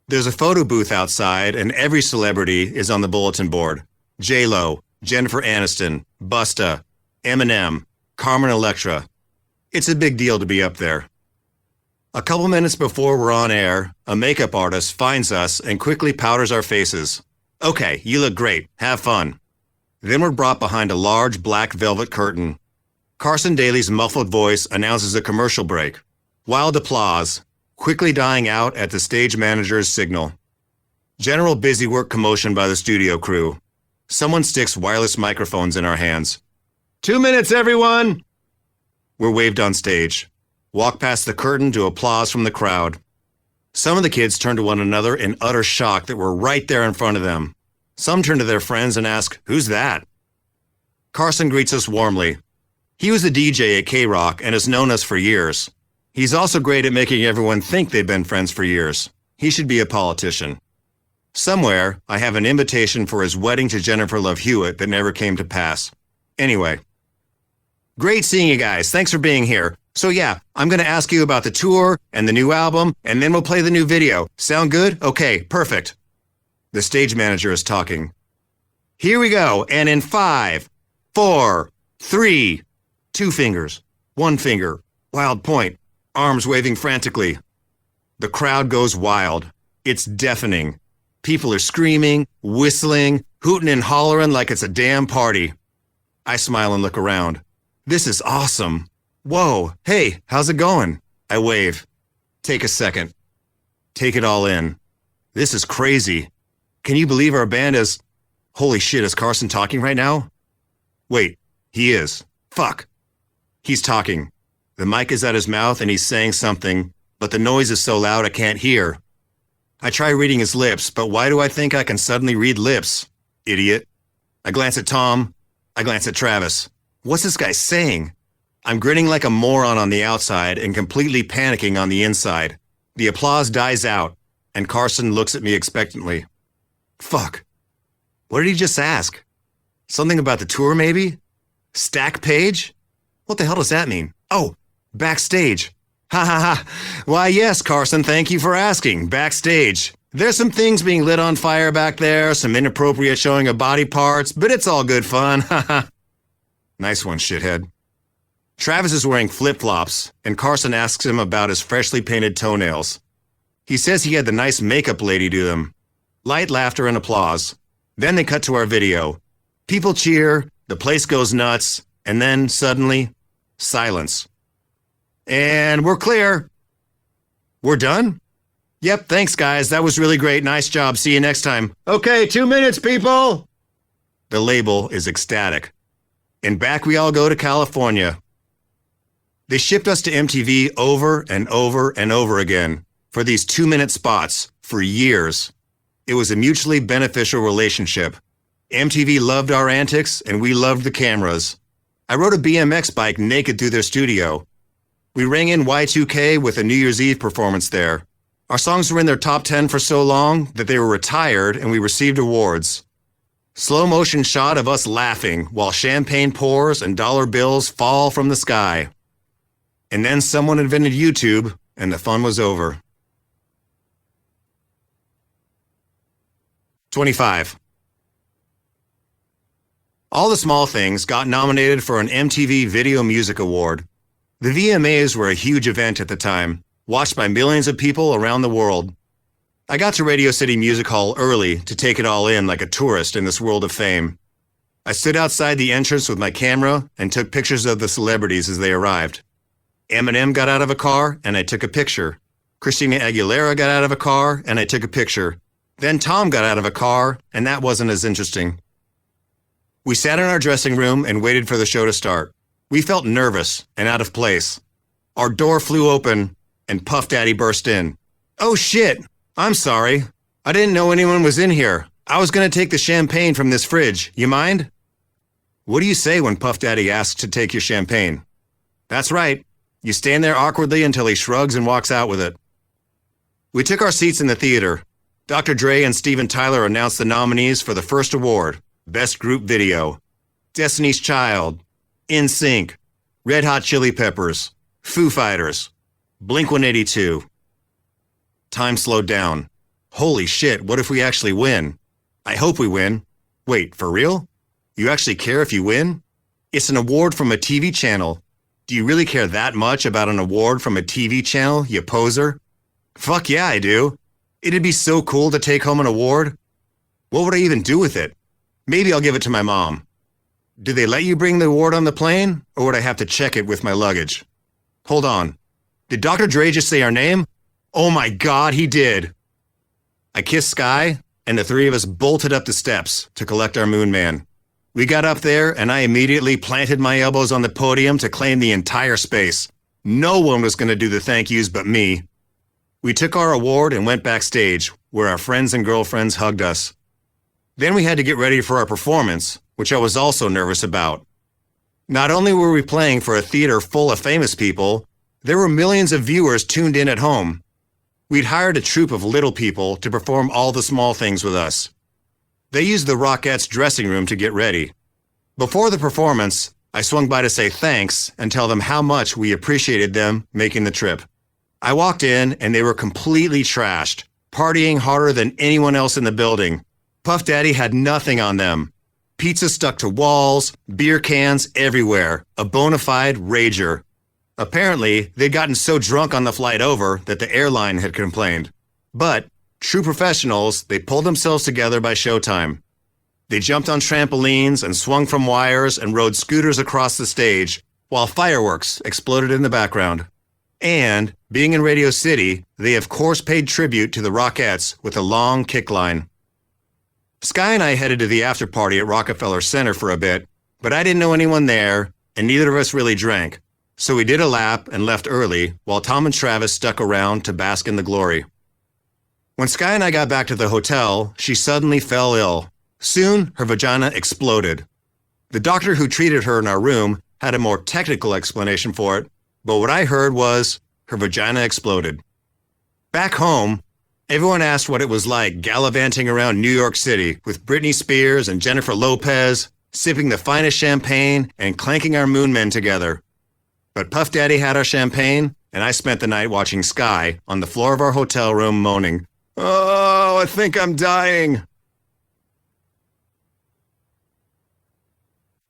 There's a photo booth outside, and every celebrity is on the bulletin board. J-Lo, Jennifer Aniston, Busta, Eminem, Carmen Electra. It's a big deal to be up there. A couple minutes before we're on air, a makeup artist finds us and quickly powders our faces. Okay, you look great. Have fun. Then we're brought behind a large black velvet curtain. Carson Daly's muffled voice announces a commercial break. Wild applause, quickly dying out at the stage manager's signal. General busywork commotion by the studio crew. Someone sticks wireless microphones in our hands. 2 minutes, everyone! We're waved on stage. Walk past the curtain to applause from the crowd. Some of the kids turn to one another in utter shock that we're right there in front of them. Some turn to their friends and ask, "Who's that?" Carson greets us warmly. He was a DJ at K-Rock and has known us for years. He's also great at making everyone think they've been friends for years. He should be a politician. Somewhere, I have an invitation for his wedding to Jennifer Love Hewitt that never came to pass. Anyway. Great seeing you guys. Thanks for being here. So yeah, I'm going to ask you about the tour and the new album, and then we'll play the new video. Sound good? Okay, perfect. The stage manager is talking. Here we go, and in 5, 4, 3, 2 fingers, 1 finger, wild point, arms waving frantically. The crowd goes wild. It's deafening. People are screaming, whistling, hooting and hollering like it's a damn party. I smile and look around. This is awesome. Whoa, hey, how's it going? I wave. Take a second. Take it all in. This is crazy. Can you believe our band is... Holy shit, is Carson talking right now? Wait, he is. Fuck. He's talking. The mic is at his mouth and he's saying something, but the noise is so loud I can't hear. I try reading his lips, but why do I think I can suddenly read lips? Idiot. I glance at Tom. I glance at Travis. What's this guy saying? I'm grinning like a moron on the outside and completely panicking on the inside. The applause dies out, and Carson looks at me expectantly. Fuck. What did he just ask? Something about the tour, maybe? Stack page? What the hell does that mean? Oh, backstage. Ha ha ha. Why, yes, Carson, thank you for asking. Backstage. There's some things being lit on fire back there, some inappropriate showing of body parts, but it's all good fun. Ha ha. Nice one, shithead. Travis is wearing flip-flops, and Carson asks him about his freshly painted toenails. He says he had the nice makeup lady do them. Light laughter and applause. Then they cut to our video. People cheer, the place goes nuts, and then, suddenly, silence. And we're clear. We're done? Yep, thanks guys, that was really great, nice job, see you next time. Okay, 2 minutes, people! The label is ecstatic. And back we all go to California. They shipped us to MTV over and over and over again for these 2-minute spots for years. It was a mutually beneficial relationship. MTV loved our antics and we loved the cameras. I rode a BMX bike naked through their studio. We rang in Y2K with a New Year's Eve performance there. Our songs were in their top 10 for so long that they were retired and we received awards. Slow motion shot of us laughing while champagne pours and dollar bills fall from the sky. And then someone invented YouTube and the fun was over. 25. All the Small Things got nominated for an MTV Video Music Award. The VMAs were a huge event at the time, watched by millions of people around the world. I got to Radio City Music Hall early to take it all in like a tourist in this world of fame. I stood outside the entrance with my camera and took pictures of the celebrities as they arrived. Eminem got out of a car and I took a picture. Christina Aguilera got out of a car and I took a picture. Then Tom got out of a car and that wasn't as interesting. We sat in our dressing room and waited for the show to start. We felt nervous and out of place. Our door flew open and Puff Daddy burst in. Oh shit, I'm sorry. I didn't know anyone was in here. I was gonna take the champagne from this fridge. You mind? What do you say when Puff Daddy asks to take your champagne? That's right. You stand there awkwardly until he shrugs and walks out with it. We took our seats in the theater. Dr. Dre and Steven Tyler announced the nominees for the first award, Best Group Video. Destiny's Child, NSYNC, Red Hot Chili Peppers, Foo Fighters, Blink-182. Time slowed down. Holy shit, what if we actually win? I hope we win. Wait, for real? You actually care if you win? It's an award from a TV channel. Do you really care that much about an award from a TV channel, you poser? Fuck yeah, I do. It'd be so cool to take home an award. What would I even do with it? Maybe I'll give it to my mom. Do they let you bring the award on the plane, or would I have to check it with my luggage? Hold on. Did Dr. Dre just say our name? Oh my God, he did. I kissed Sky, and the three of us bolted up the steps to collect our Moon Man. We got up there, and I immediately planted my elbows on the podium to claim the entire space. No one was going to do the thank yous but me. We took our award and went backstage, where our friends and girlfriends hugged us. Then we had to get ready for our performance, which I was also nervous about. Not only were we playing for a theater full of famous people, there were millions of viewers tuned in at home. We'd hired a troupe of little people to perform all the small things with us. They used the Rockettes' dressing room to get ready. Before the performance, I swung by to say thanks and tell them how much we appreciated them making the trip. I walked in and they were completely trashed, partying harder than anyone else in the building. Puff Daddy had nothing on them. Pizza stuck to walls, beer cans everywhere, a bona fide rager. Apparently, they'd gotten so drunk on the flight over that the airline had complained. But, true professionals, they pulled themselves together by showtime. They jumped on trampolines and swung from wires and rode scooters across the stage, while fireworks exploded in the background. And, being in Radio City, they of course paid tribute to the Rockettes with a long kick line. Sky and I headed to the after party at Rockefeller Center for a bit, but I didn't know anyone there, and neither of us really drank. So we did a lap and left early, while Tom and Travis stuck around to bask in the glory. When Sky and I got back to the hotel, she suddenly fell ill. Soon, her vagina exploded. The doctor who treated her in our room had a more technical explanation for it, but what I heard was her vagina exploded. Back home, everyone asked what it was like gallivanting around New York City with Britney Spears and Jennifer Lopez, sipping the finest champagne and clanking our moon men together. But Puff Daddy had our champagne, and I spent the night watching Sky on the floor of our hotel room moaning, "Oh, I think I'm dying."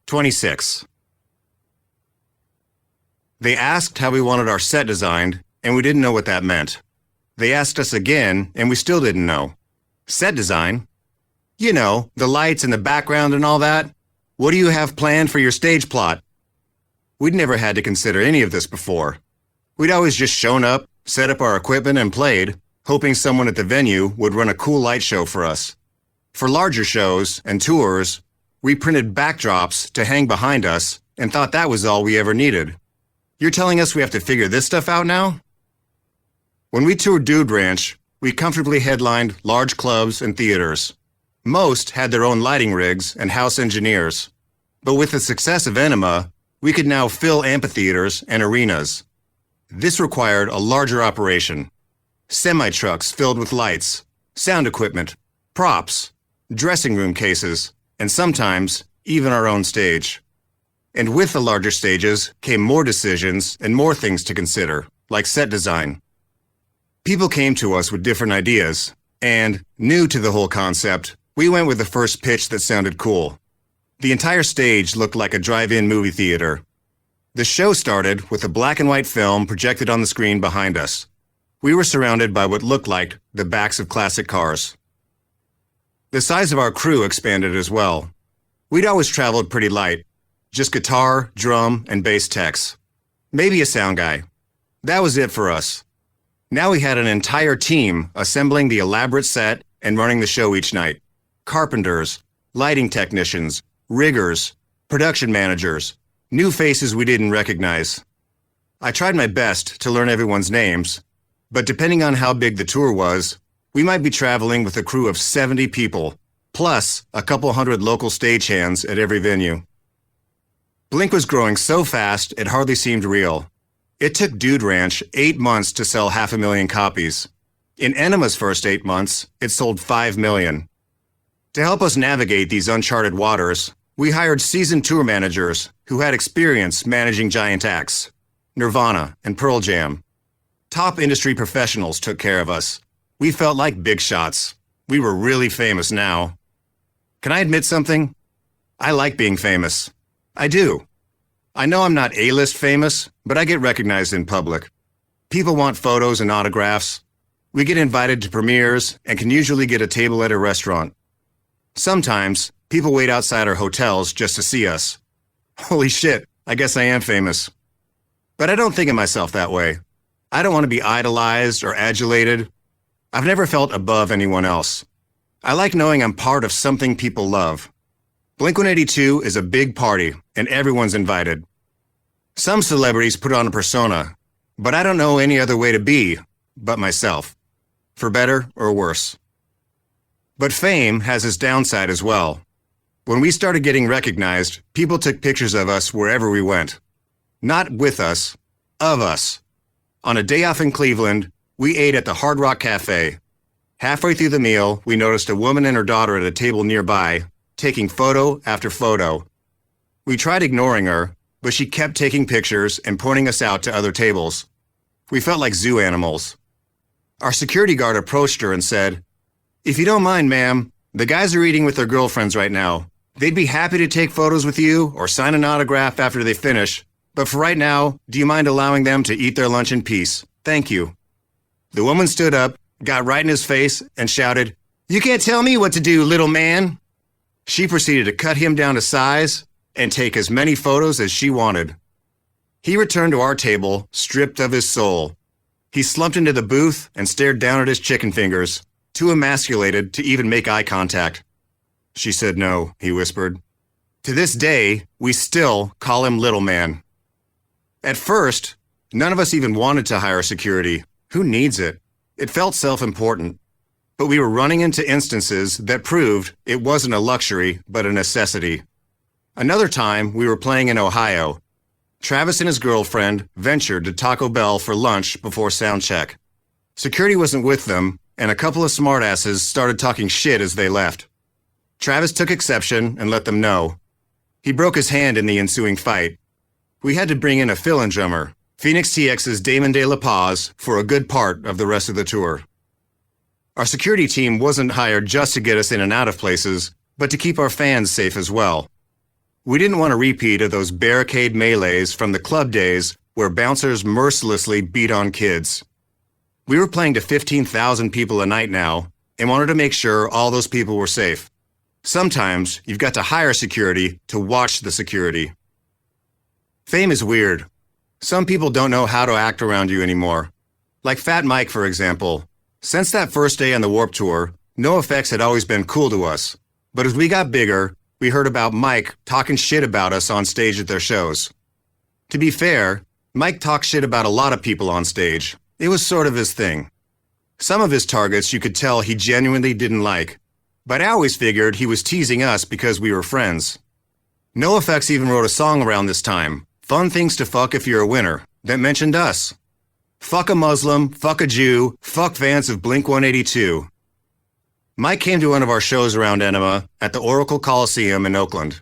26. They asked how we wanted our set designed, and we didn't know what that meant. They asked us again, and we still didn't know. Set design? You know, the lights and the background and all that. What do you have planned for your stage plot? We'd never had to consider any of this before. We'd always just shown up, set up our equipment, and played, hoping someone at the venue would run a cool light show for us. For larger shows and tours, we printed backdrops to hang behind us and thought that was all we ever needed. You're telling us we have to figure this stuff out now? When we toured Dude Ranch, we comfortably headlined large clubs and theaters. Most had their own lighting rigs and house engineers. But with the success of Enema, we could now fill amphitheaters and arenas. This required a larger operation. Semi-trucks filled with lights, sound equipment, props, dressing room cases, and sometimes even our own stage. And with the larger stages came more decisions and more things to consider, like set design. People came to us with different ideas, and, new to the whole concept, we went with the first pitch that sounded cool. The entire stage looked like a drive-in movie theater. The show started with a black and white film projected on the screen behind us. We were surrounded by what looked like the backs of classic cars. The size of our crew expanded as well. We'd always traveled pretty light, just guitar, drum, and bass techs. Maybe a sound guy. That was it for us. Now we had an entire team assembling the elaborate set and running the show each night. Carpenters, lighting technicians, riggers, production managers, new faces we didn't recognize. I tried my best to learn everyone's names, but depending on how big the tour was, we might be traveling with a crew of 70 people, plus a couple hundred local stagehands at every venue. Blink was growing so fast it hardly seemed real. It took Dude Ranch 8 months to sell 500,000 copies. In Enema's first 8 months, it sold 5 million. To help us navigate these uncharted waters, we hired seasoned tour managers who had experience managing giant acts, Nirvana and Pearl Jam. Top industry professionals took care of us. We felt like big shots. We were really famous now. Can I admit something? I like being famous. I do. I know I'm not A-list famous, but I get recognized in public. People want photos and autographs. We get invited to premieres and can usually get a table at a restaurant. Sometimes, people wait outside our hotels just to see us. Holy shit, I guess I am famous. But I don't think of myself that way. I don't want to be idolized or adulated. I've never felt above anyone else. I like knowing I'm part of something people love. Blink-182 is a big party, and everyone's invited. Some celebrities put on a persona, but I don't know any other way to be but myself, for better or worse. But fame has its downside as well. When we started getting recognized, people took pictures of us wherever we went. Not with us, of us. On a day off in Cleveland, we ate at the Hard Rock Cafe. Halfway through the meal, we noticed a woman and her daughter at a table nearby, taking photo after photo. We tried ignoring her, but she kept taking pictures and pointing us out to other tables. We felt like zoo animals. Our security guard approached her and said, "If you don't mind, ma'am, the guys are eating with their girlfriends right now. They'd be happy to take photos with you or sign an autograph after they finish, but for right now, do you mind allowing them to eat their lunch in peace? Thank you." The woman stood up, got right in his face, and shouted, "You can't tell me what to do, little man." She proceeded to cut him down to size and take as many photos as she wanted. He returned to our table, stripped of his soul. He slumped into the booth and stared down at his chicken fingers, too emasculated to even make eye contact. "She said no," he whispered. To this day, we still call him Little Man. At first, none of us even wanted to hire security. Who needs it? It felt self-important. But we were running into instances that proved it wasn't a luxury, but a necessity. Another time, we were playing in Ohio. Travis and his girlfriend ventured to Taco Bell for lunch before sound check. Security wasn't with them, and a couple of smartasses started talking shit as they left. Travis took exception and let them know. He broke his hand in the ensuing fight. We had to bring in a fill-in drummer, Phoenix TX's Damon De La Paz, for a good part of the rest of the tour. Our security team wasn't hired just to get us in and out of places, but to keep our fans safe as well. We didn't want a repeat of those barricade melees from the club days where bouncers mercilessly beat on kids. We were playing to 15,000 people a night now and wanted to make sure all those people were safe. Sometimes you've got to hire security to watch the security. Fame is weird. Some people don't know how to act around you anymore. Like Fat Mike, for example. Since that first day on the Warped Tour, NoFX had always been cool to us. But as we got bigger, we heard about Mike talking shit about us on stage at their shows. To be fair, Mike talked shit about a lot of people on stage. It was sort of his thing. Some of his targets you could tell he genuinely didn't like. But I always figured he was teasing us because we were friends. NoFX even wrote a song around this time, Fun Things to Fuck If You're a Winner, that mentioned us. Fuck a Muslim, fuck a Jew, fuck fans of Blink-182. Mike came to one of our shows around Enema at the Oracle Coliseum in Oakland.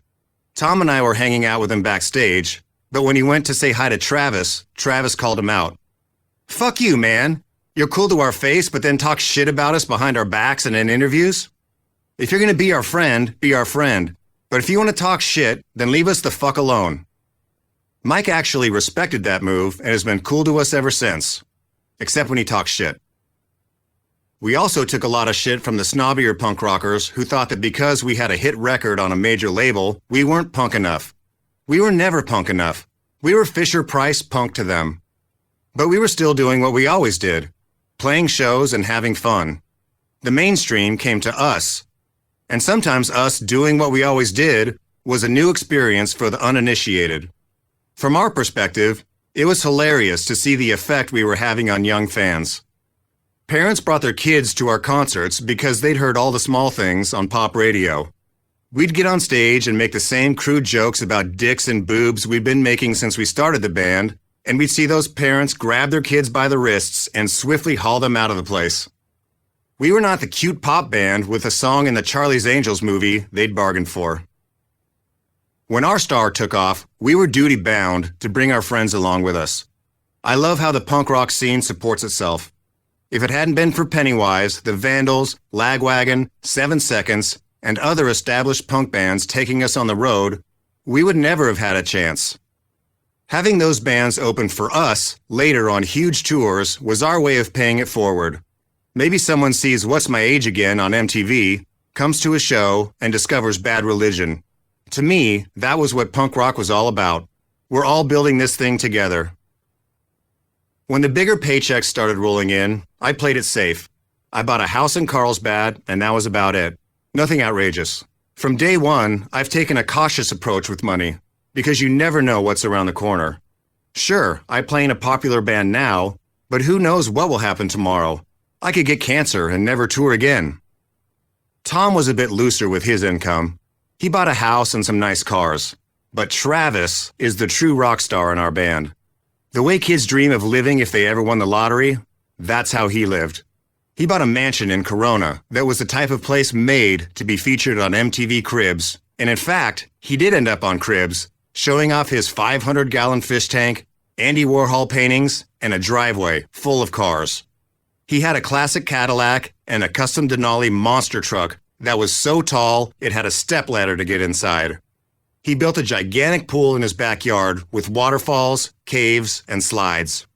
Tom and I were hanging out with him backstage, but when he went to say hi to Travis, Travis called him out. "Fuck you, man. You're cool to our face, but then talk shit about us behind our backs and in interviews? If you're going to be our friend, be our friend. But if you want to talk shit, then leave us the fuck alone." Mike actually respected that move and has been cool to us ever since. Except when he talks shit. We also took a lot of shit from the snobbier punk rockers who thought that because we had a hit record on a major label, we weren't punk enough. We were never punk enough. We were Fisher-Price punk to them. But we were still doing what we always did, playing shows and having fun. The mainstream came to us. And sometimes us doing what we always did was a new experience for the uninitiated. From our perspective, it was hilarious to see the effect we were having on young fans. Parents brought their kids to our concerts because they'd heard all the small things on pop radio. We'd get on stage and make the same crude jokes about dicks and boobs we'd been making since we started the band, and we'd see those parents grab their kids by the wrists and swiftly haul them out of the place. We were not the cute pop band with a song in the Charlie's Angels movie they'd bargained for. When our star took off, we were duty-bound to bring our friends along with us. I love how the punk rock scene supports itself. If it hadn't been for Pennywise, the Vandals, Lagwagon, 7 Seconds, and other established punk bands taking us on the road, we would never have had a chance. Having those bands open for us later on huge tours was our way of paying it forward. Maybe someone sees What's My Age Again on MTV, comes to a show, and discovers Bad Religion. To me, that was what punk rock was all about. We're all building this thing together. When the bigger paychecks started rolling in, I played it safe. I bought a house in Carlsbad, and that was about it. Nothing outrageous. From day one, I've taken a cautious approach with money, because you never know what's around the corner. Sure, I play in a popular band now, but who knows what will happen tomorrow? I could get cancer and never tour again. Tom was a bit looser with his income. He bought a house and some nice cars. But Travis is the true rock star in our band. The way kids dream of living if they ever won the lottery, that's how he lived. He bought a mansion in Corona that was the type of place made to be featured on MTV Cribs, and in fact, he did end up on Cribs, showing off his 500-gallon fish tank, Andy Warhol paintings, and a driveway full of cars. He had a classic Cadillac and a custom Denali monster truck that was so tall it had a stepladder to get inside. He built a gigantic pool in his backyard with waterfalls, caves, and slides.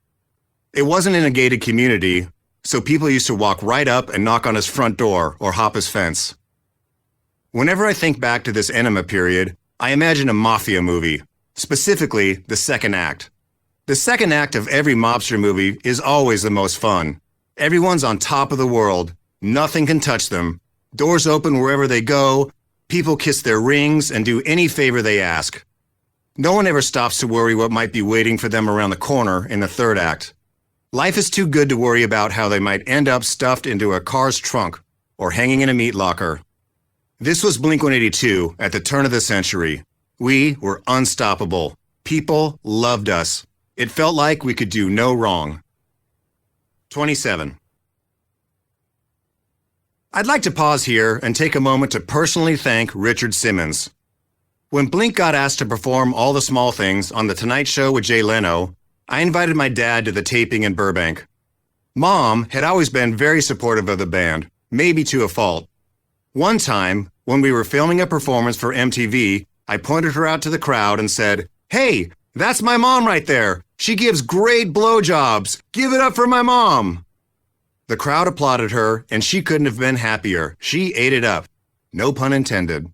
It wasn't in a gated community, so people used to walk right up and knock on his front door or hop his fence. Whenever I think back to this enema period, I imagine a mafia movie, specifically the second act. The second act of every mobster movie is always the most fun. Everyone's on top of the world. Nothing can touch them. Doors open wherever they go. People kiss their rings and do any favor they ask. No one ever stops to worry what might be waiting for them around the corner in the third act. Life is too good to worry about how they might end up stuffed into a car's trunk or hanging in a meat locker. This was Blink-182 at the turn of the century. We were unstoppable. People loved us. It felt like we could do no wrong. 27. I'd like to pause here and take a moment to personally thank Richard Simmons. When Blink got asked to perform All the Small Things on The Tonight Show with Jay Leno, I invited my dad to the taping in Burbank. Mom had always been very supportive of the band, maybe to a fault. One time, when we were filming a performance for MTV, I pointed her out to the crowd and said, "Hey, that's my mom right there. She gives great blowjobs. Give it up for my mom." The crowd applauded her, and she couldn't have been happier. She ate it up. No pun intended.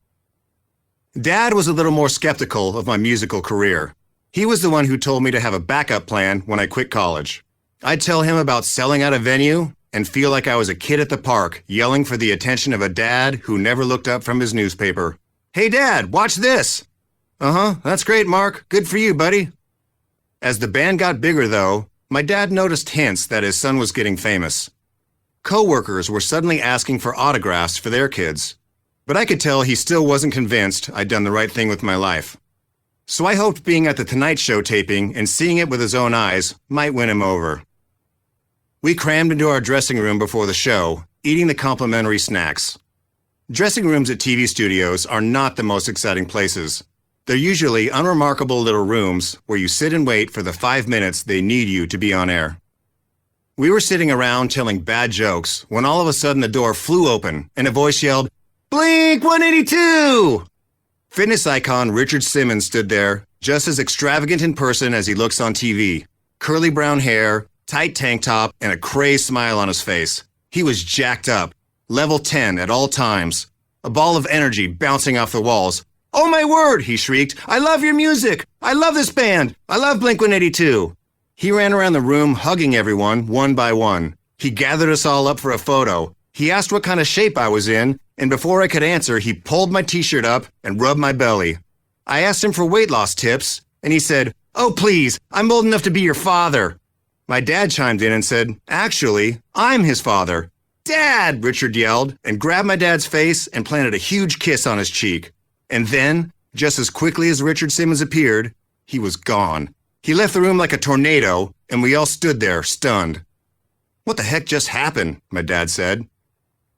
Dad was a little more skeptical of my musical career. He was the one who told me to have a backup plan when I quit college. I'd tell him about selling out a venue and feel like I was a kid at the park, yelling for the attention of a dad who never looked up from his newspaper. "Hey, Dad, watch this." "Uh-huh, that's great, Mark. Good for you, buddy." As the band got bigger, though, my dad noticed hints that his son was getting famous. Co-workers were suddenly asking for autographs for their kids, but I could tell he still wasn't convinced I'd done the right thing with my life. So I hoped being at the Tonight Show taping and seeing it with his own eyes might win him over. We crammed into our dressing room before the show, eating the complimentary snacks. Dressing rooms at TV studios are not the most exciting places. They're usually unremarkable little rooms where you sit and wait for the 5 minutes they need you to be on air. We were sitting around telling bad jokes when all of a sudden the door flew open and a voice yelled, "Blink-182!" Fitness icon Richard Simmons stood there, just as extravagant in person as he looks on TV. Curly brown hair, tight tank top, and a crazed smile on his face. He was jacked up, level 10 at all times, a ball of energy bouncing off the walls. "Oh my word," he shrieked. "I love your music! I love this band! I love Blink-182! He ran around the room hugging everyone one by one. He gathered us all up for a photo. He asked what kind of shape I was in, and before I could answer, he pulled my t-shirt up and rubbed my belly. I asked him for weight loss tips, and he said, "Oh please, I'm old enough to be your father." My dad chimed in and said, "Actually, I'm his father." "Dad!" Richard yelled, and grabbed my dad's face and planted a huge kiss on his cheek. And then, just as quickly as Richard Simmons appeared, he was gone. He left the room like a tornado, and we all stood there, stunned. "What the heck just happened?" my dad said.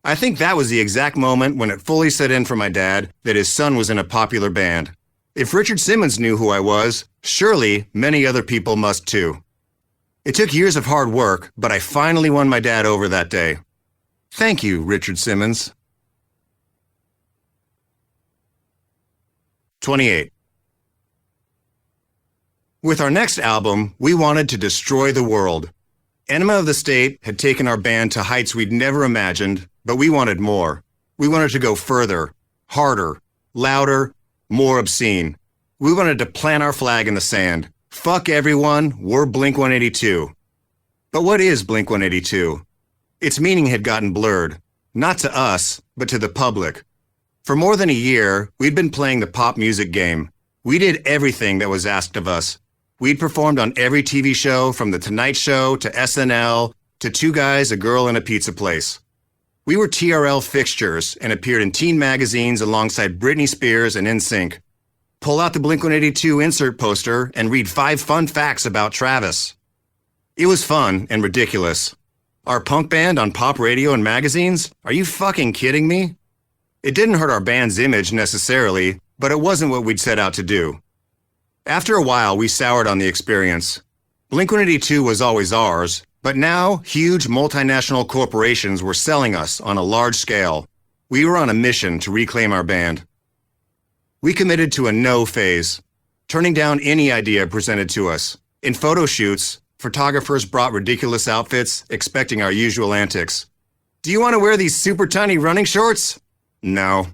I think that was the exact moment when it fully set in for my dad that his son was in a popular band. If Richard Simmons knew who I was, surely many other people must too. It took years of hard work, but I finally won my dad over that day. Thank you, Richard Simmons. 28. With our next album, we wanted to destroy the world. Enema of the State had taken our band to heights we'd never imagined, but we wanted more. We wanted to go further, harder, louder, more obscene. We wanted to plant our flag in the sand. Fuck everyone, we're Blink-182. But what is Blink-182? Its meaning had gotten blurred, not to us, but to the public. For more than a year, we'd been playing the pop music game. We did everything that was asked of us. We'd performed on every TV show from The Tonight Show to SNL to Two Guys, a Girl, and a Pizza Place. We were TRL fixtures and appeared in teen magazines alongside Britney Spears and NSYNC. Pull out the Blink-182 insert poster and read 5 fun facts about Travis. It was fun and ridiculous. Our punk band on pop radio and magazines? Are you fucking kidding me? It didn't hurt our band's image necessarily, but it wasn't what we'd set out to do. After a while, we soured on the experience. Blink-182 was always ours, but now huge multinational corporations were selling us on a large scale. We were on a mission to reclaim our band. We committed to a no phase, turning down any idea presented to us. In photo shoots, photographers brought ridiculous outfits, expecting our usual antics. Do you want to wear these super tiny running shorts? No.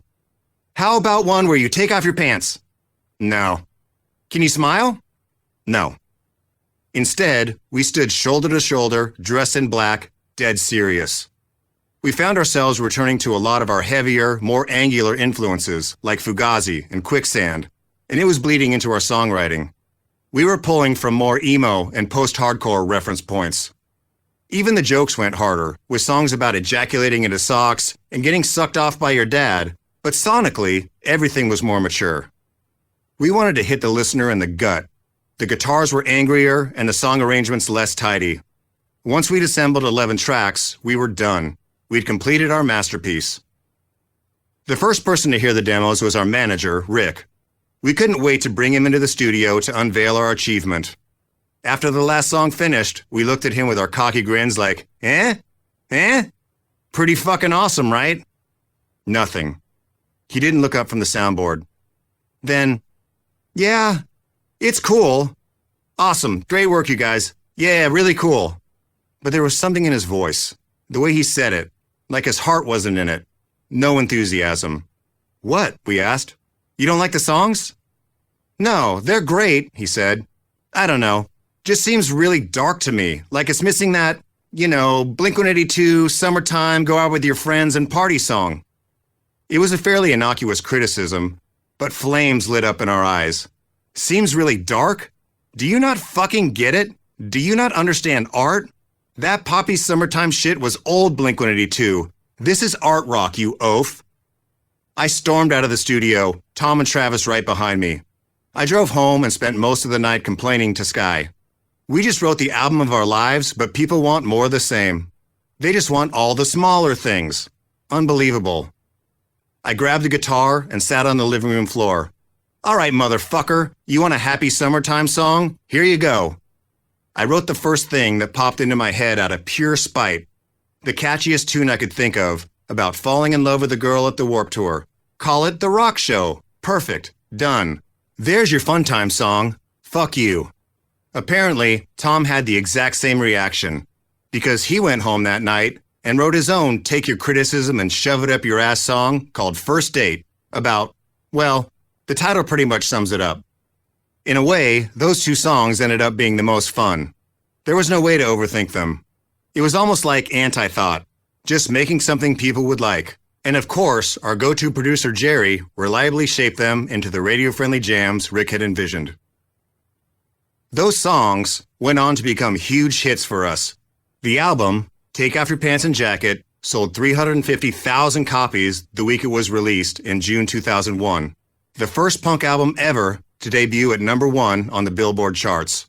How about one where you take off your pants? No. Can you smile? No. Instead, we stood shoulder to shoulder, dressed in black, dead serious. We found ourselves returning to a lot of our heavier, more angular influences, like Fugazi and Quicksand, and it was bleeding into our songwriting. We were pulling from more emo and post-hardcore reference points. Even the jokes went harder, with songs about ejaculating into socks and getting sucked off by your dad, but sonically, everything was more mature. We wanted to hit the listener in the gut. The guitars were angrier and the song arrangements less tidy. Once we'd assembled 11 tracks, we were done. We'd completed our masterpiece. The first person to hear the demos was our manager, Rick. We couldn't wait to bring him into the studio to unveil our achievement. After the last song finished, we looked at him with our cocky grins like, eh? Eh? Pretty fucking awesome, right? Nothing. He didn't look up from the soundboard. Then, yeah, it's cool. Awesome. Great work, you guys. Yeah, really cool. But there was something in his voice, the way he said it, like his heart wasn't in it. No enthusiasm. What? We asked. You don't like the songs? No, they're great, he said. I don't know. Just seems really dark to me, like it's missing that, Blink-182, summertime, go out with your friends and party song. It was a fairly innocuous criticism, but flames lit up in our eyes. Seems really dark? Do you not fucking get it? Do you not understand art? That poppy summertime shit was old Blink-182. This is art rock, you oaf. I stormed out of the studio, Tom and Travis right behind me. I drove home and spent most of the night complaining to Sky. We just wrote the album of our lives, but people want more of the same. They just want all the smaller things. Unbelievable. I grabbed the guitar and sat on the living room floor. All right, motherfucker, you want a happy summertime song? Here you go. I wrote the first thing that popped into my head out of pure spite. The catchiest tune I could think of, about falling in love with a girl at the Warped Tour. Call it The Rock Show. Perfect. Done. There's your fun time song. Fuck you. Apparently, Tom had the exact same reaction, because he went home that night and wrote his own Take Your Criticism and Shove It Up Your Ass song called First Date, about, well, the title pretty much sums it up. In a way, those two songs ended up being the most fun. There was no way to overthink them. It was almost like anti-thought, just making something people would like. And of course, our go-to producer Jerry reliably shaped them into the radio-friendly jams Rick had envisioned. Those songs went on to become huge hits for us. The album, Take Off Your Pants and Jacket, sold 350,000 copies the week it was released in June 2001. The first punk album ever to debut at #1 on the Billboard charts.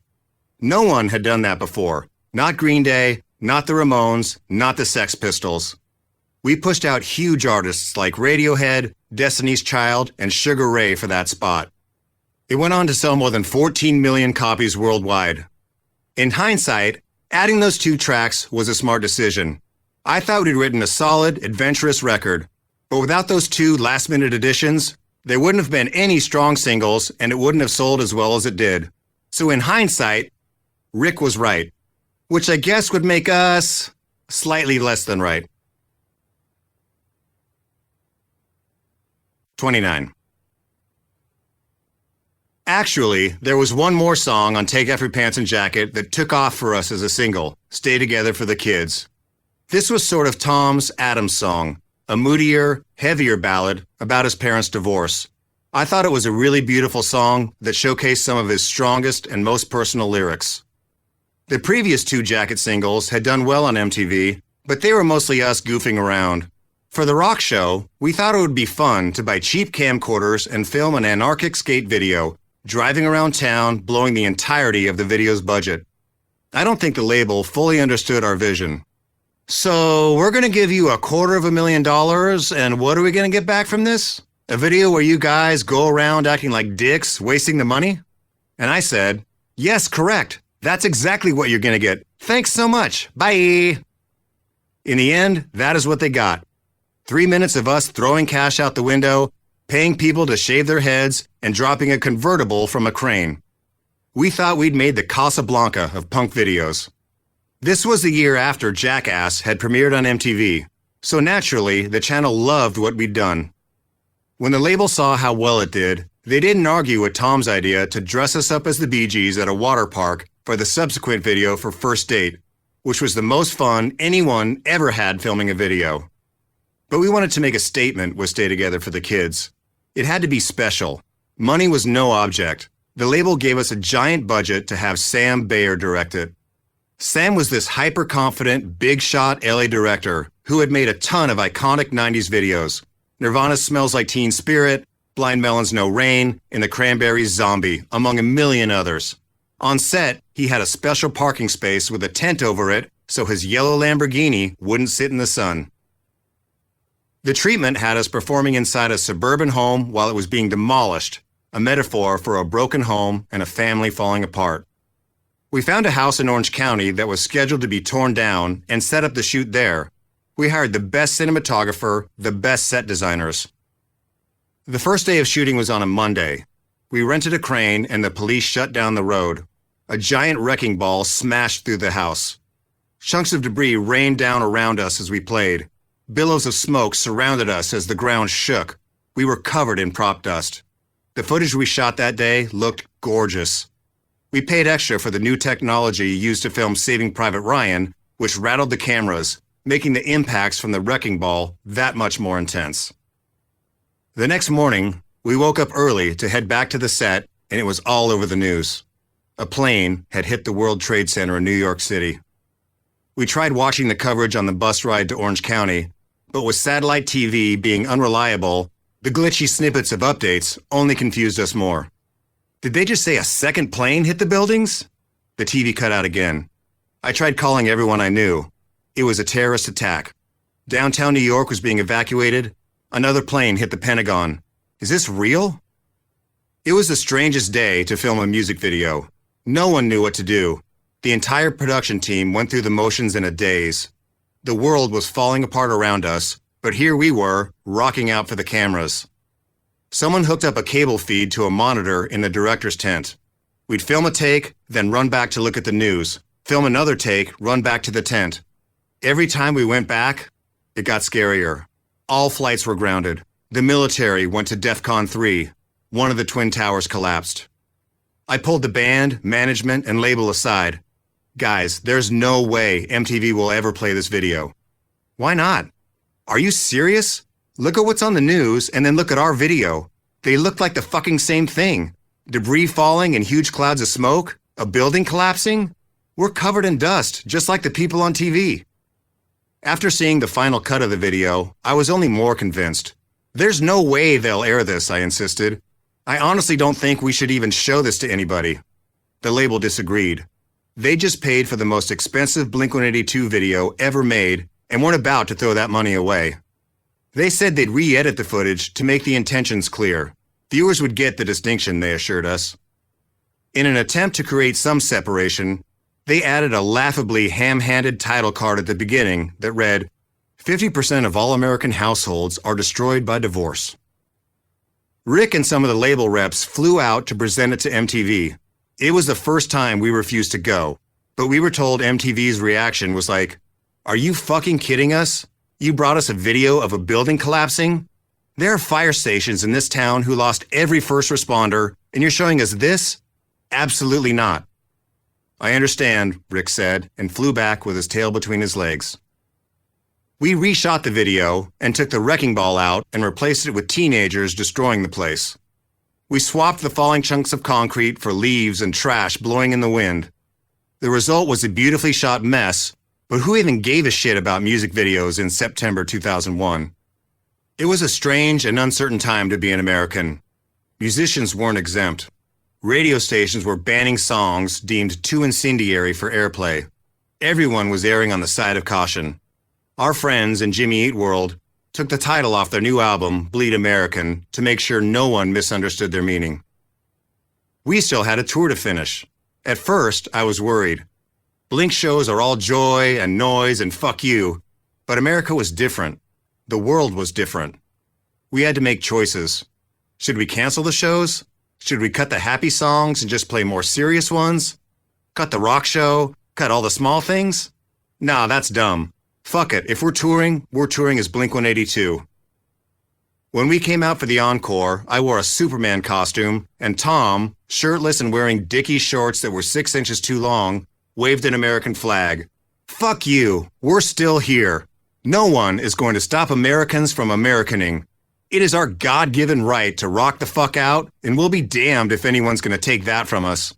No one had done that before. Not Green Day, not the Ramones, not the Sex Pistols. We pushed out huge artists like Radiohead, Destiny's Child, and Sugar Ray for that spot. It went on to sell more than 14 million copies worldwide. In hindsight, adding those two tracks was a smart decision. I thought we'd written a solid, adventurous record, but without those two last-minute additions, there wouldn't have been any strong singles, and it wouldn't have sold as well as it did. So in hindsight, Rick was right, which I guess would make us slightly less than right. 29. Actually, there was one more song on Take Off Your Pants and Jacket that took off for us as a single, Stay Together for the Kids. This was sort of Tom's Adams song, a moodier, heavier ballad about his parents' divorce. I thought it was a really beautiful song that showcased some of his strongest and most personal lyrics. The previous two Jacket singles had done well on MTV, but they were mostly us goofing around. For the rock show, we thought it would be fun to buy cheap camcorders and film an anarchic skate video, driving around town, blowing the entirety of the video's budget. I don't think the label fully understood our vision. So, we're gonna give you $250,000, and what are we gonna get back from this? A video where you guys go around acting like dicks, wasting the money? And I said, yes, correct. That's exactly what you're gonna get. Thanks so much. Bye. In the end, that is what they got. 3 minutes of us throwing cash out the window, paying people to shave their heads, and dropping a convertible from a crane. We thought we'd made the Casablanca of punk videos. This was the year after Jackass had premiered on MTV, so naturally, the channel loved what we'd done. When the label saw how well it did, they didn't argue with Tom's idea to dress us up as the Bee Gees at a water park for the subsequent video for First Date, which was the most fun anyone ever had filming a video. But we wanted to make a statement with Stay Together for the kids. It had to be special. Money was no object. The label gave us a giant budget to have Sam Bayer direct it. Sam was this hyper-confident, big-shot LA director who had made a ton of iconic 90s videos. Nirvana's Smells Like Teen Spirit, Blind Melon's No Rain, and the Cranberries' Zombie, among a million others. On set, he had a special parking space with a tent over it so his yellow Lamborghini wouldn't sit in the sun. The treatment had us performing inside a suburban home while it was being demolished, a metaphor for a broken home and a family falling apart. We found a house in Orange County that was scheduled to be torn down and set up the shoot there. We hired the best cinematographer, the best set designers. The first day of shooting was on a Monday. We rented a crane and the police shut down the road. A giant wrecking ball smashed through the house. Chunks of debris rained down around us as we played. Billows of smoke surrounded us as the ground shook. We were covered in prop dust. The footage we shot that day looked gorgeous. We paid extra for the new technology used to film Saving Private Ryan, which rattled the cameras, making the impacts from the wrecking ball that much more intense. The next morning, we woke up early to head back to the set, and it was all over the news. A plane had hit the World Trade Center in New York City. We tried watching the coverage on the bus ride to Orange County, but with satellite TV being unreliable, the glitchy snippets of updates only confused us more. Did they just say a second plane hit the buildings? The TV cut out again. I tried calling everyone I knew. It was a terrorist attack. Downtown New York was being evacuated. Another plane hit the Pentagon. Is this real? It was the strangest day to film a music video. No one knew what to do. The entire production team went through the motions in a daze. The world was falling apart around us, but here we were, rocking out for the cameras. Someone hooked up a cable feed to a monitor in the director's tent. We'd film a take, then run back to look at the news. Film another take, run back to the tent. Every time we went back, it got scarier. All flights were grounded. The military went to DEFCON 3. One of the Twin Towers collapsed. I pulled the band, management, and label aside. Guys, there's no way MTV will ever play this video. Why not? Are you serious? Look at what's on the news and then look at our video. They look like the fucking same thing. Debris falling and huge clouds of smoke, a building collapsing. We're covered in dust, just like the people on TV. After seeing the final cut of the video, I was only more convinced. There's no way they'll air this, I insisted. I honestly don't think we should even show this to anybody. The label disagreed. They just paid for the most expensive Blink-182 video ever made and weren't about to throw that money away. They said they'd re-edit the footage to make the intentions clear. Viewers would get the distinction, they assured us. In an attempt to create some separation, they added a laughably ham-handed title card at the beginning that read, 50% of all American households are destroyed by divorce. Rick and some of the label reps flew out to present it to MTV. It was the first time we refused to go, but we were told MTV's reaction was like, are you fucking kidding us? You brought us a video of a building collapsing? There are fire stations in this town who lost every first responder, and you're showing us this? Absolutely not. I understand, Rick said, and flew back with his tail between his legs. We reshot the video and took the wrecking ball out and replaced it with teenagers destroying the place. We swapped the falling chunks of concrete for leaves and trash blowing in the wind. The result was a beautifully shot mess, but who even gave a shit about music videos in September 2001? It was a strange and uncertain time to be an American. Musicians weren't exempt. Radio stations were banning songs deemed too incendiary for airplay. Everyone was erring on the side of caution. Our friends in Jimmy Eat World took the title off their new album, Bleed American, to make sure no one misunderstood their meaning. We still had a tour to finish. At first, I was worried. Blink shows are all joy and noise and fuck you, but America was different. The world was different. We had to make choices. Should we cancel the shows? Should we cut the happy songs and just play more serious ones? Cut the rock show? Cut all the small things? Nah, that's dumb. Fuck it, if we're touring as Blink-182. When we came out for the encore, I wore a Superman costume, and Tom, shirtless and wearing Dickies shorts that were 6 inches too long, waved an American flag. Fuck you, we're still here. No one is going to stop Americans from Americaning. It is our God-given right to rock the fuck out, and we'll be damned if anyone's going to take that from us.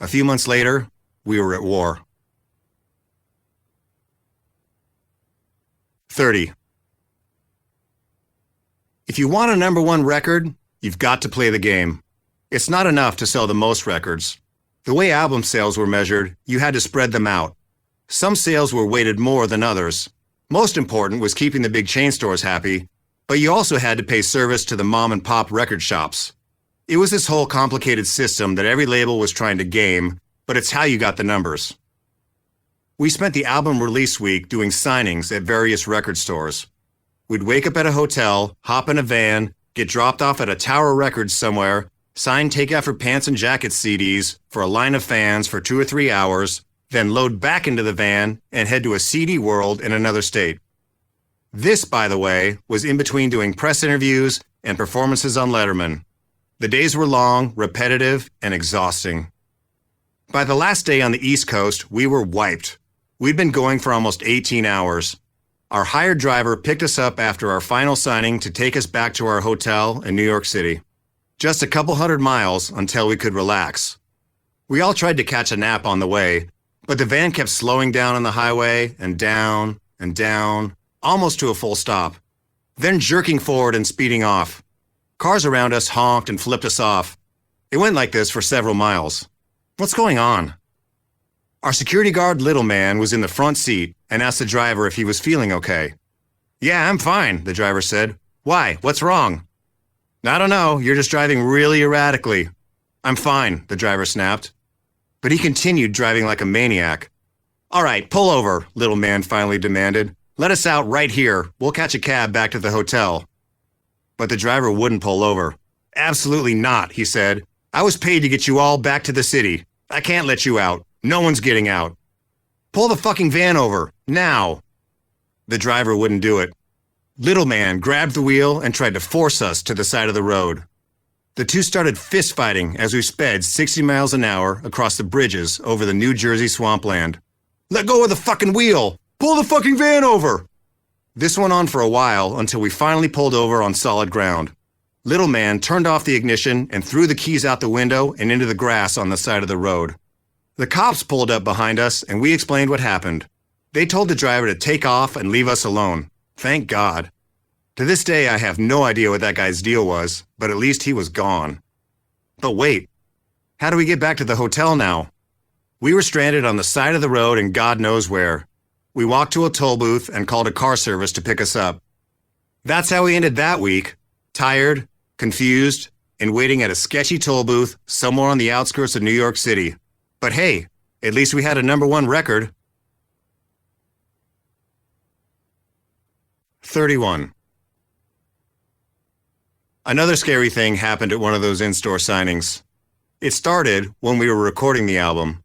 A few months later, we were at war. 30. If you want a #1 record, you've got to play the game. It's not enough to sell the most records. The way album sales were measured, you had to spread them out. Some sales were weighted more than others. Most important was keeping the big chain stores happy, but you also had to pay service to the mom and pop record shops. It was this whole complicated system that every label was trying to game, but it's how you got the numbers. We spent the album release week doing signings at various record stores. We'd wake up at a hotel, hop in a van, get dropped off at a Tower Records somewhere, sign Take After Pants and Jackets CDs for a line of fans for 2 or 3 hours, then load back into the van and head to a CD world in another state. This, by the way, was in between doing press interviews and performances on Letterman. The days were long, repetitive, and exhausting. By the last day on the East Coast, we were wiped. We'd been going for almost 18 hours. Our hired driver picked us up after our final signing to take us back to our hotel in New York City. Just a couple 100 miles until we could relax. We all tried to catch a nap on the way, but the van kept slowing down on the highway and down, almost to a full stop, then jerking forward and speeding off. Cars around us honked and flipped us off. It went like this for several miles. What's going on? Our security guard, Little Man, was in the front seat and asked the driver if he was feeling okay. "Yeah, I'm fine," the driver said. "Why? What's wrong?" "I don't know. You're just driving really erratically." "I'm fine," the driver snapped. But he continued driving like a maniac. "All right, pull over," Little Man finally demanded. "Let us out right here. We'll catch a cab back to the hotel." But the driver wouldn't pull over. "Absolutely not," he said. "I was paid to get you all back to the city. I can't let you out. No one's getting out. Pull the fucking van over, now." The driver wouldn't do it. Little Man grabbed the wheel and tried to force us to the side of the road. The two started fist-fighting as we sped 60 miles an hour across the bridges over the New Jersey swampland. "Let go of the fucking wheel! Pull the fucking van over!" This went on for a while until we finally pulled over on solid ground. Little Man turned off the ignition and threw the keys out the window and into the grass on the side of the road. The cops pulled up behind us and we explained what happened. They told the driver to take off and leave us alone. Thank God. To this day, I have no idea what that guy's deal was, but at least he was gone. But wait, how do we get back to the hotel now? We were stranded on the side of the road and God knows where. We walked to a toll booth and called a car service to pick us up. That's how we ended that week, tired, confused, and waiting at a sketchy toll booth somewhere on the outskirts of New York City. But hey, at least we had a #1 record. 31. Another scary thing happened at one of those in-store signings. It started when we were recording the album.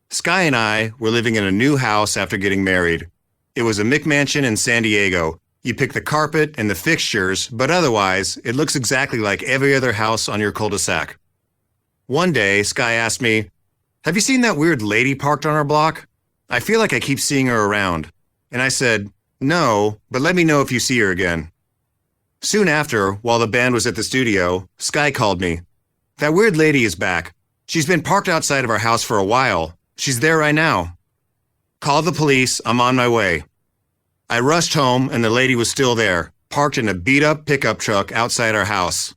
Sky and I were living in a new house after getting married. It was a McMansion in San Diego. You pick the carpet and the fixtures, but otherwise, it looks exactly like every other house on your cul-de-sac. One day, Sky asked me, "Have you seen that weird lady parked on our block? I feel like I keep seeing her around." And I said, "No, but let me know if you see her again." Soon after, while the band was at the studio, Sky called me. "That weird lady is back. She's been parked outside of our house for a while. She's there right now." "Call the police. I'm on my way." I rushed home and the lady was still there, parked in a beat-up pickup truck outside our house.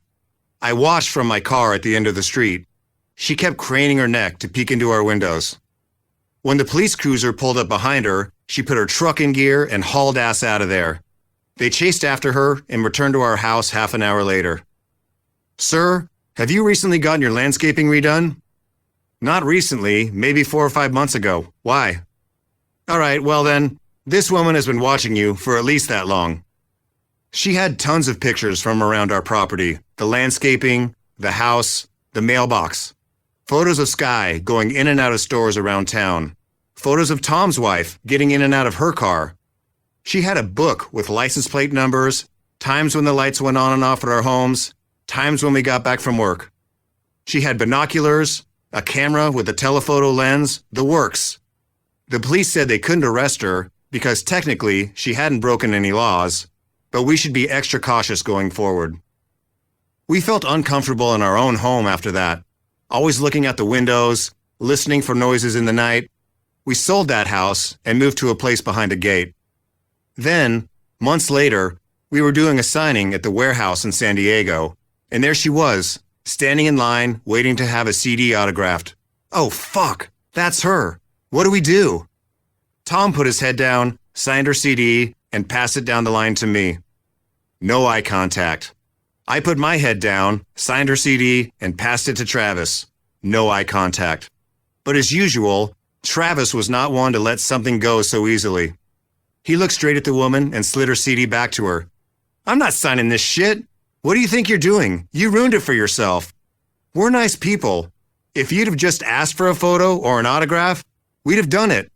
I watched from my car at the end of the street. She kept craning her neck to peek into our windows. When the police cruiser pulled up behind her, she put her truck in gear and hauled ass out of there. They chased after her and returned to our house half an hour later. "Sir, have you recently gotten your landscaping redone?" "Not recently, maybe 4 or 5 months ago. Why?" "All right, well then, this woman has been watching you for at least that long." She had tons of pictures from around our property, the landscaping, the house, the mailbox. Photos of Sky going in and out of stores around town. Photos of Tom's wife getting in and out of her car. She had a book with license plate numbers, times when the lights went on and off at our homes, times when we got back from work. She had binoculars, a camera with a telephoto lens, the works. The police said they couldn't arrest her because technically she hadn't broken any laws, but we should be extra cautious going forward. We felt uncomfortable in our own home after that, always looking out the windows, listening for noises in the night. We sold that house and moved to a place behind a gate. Then, months later, we were doing a signing at the warehouse in San Diego, and there she was, standing in line, waiting to have a CD autographed. Oh, fuck, that's her. What do we do? Tom put his head down, signed her CD, and passed it down the line to me. No eye contact. I put my head down, signed her CD, and passed it to Travis. No eye contact. But as usual, Travis was not one to let something go so easily. He looked straight at the woman and slid her CD back to her. "I'm not signing this shit. What do you think you're doing? You ruined it for yourself. We're nice people. If you'd have just asked for a photo or an autograph, we'd have done it.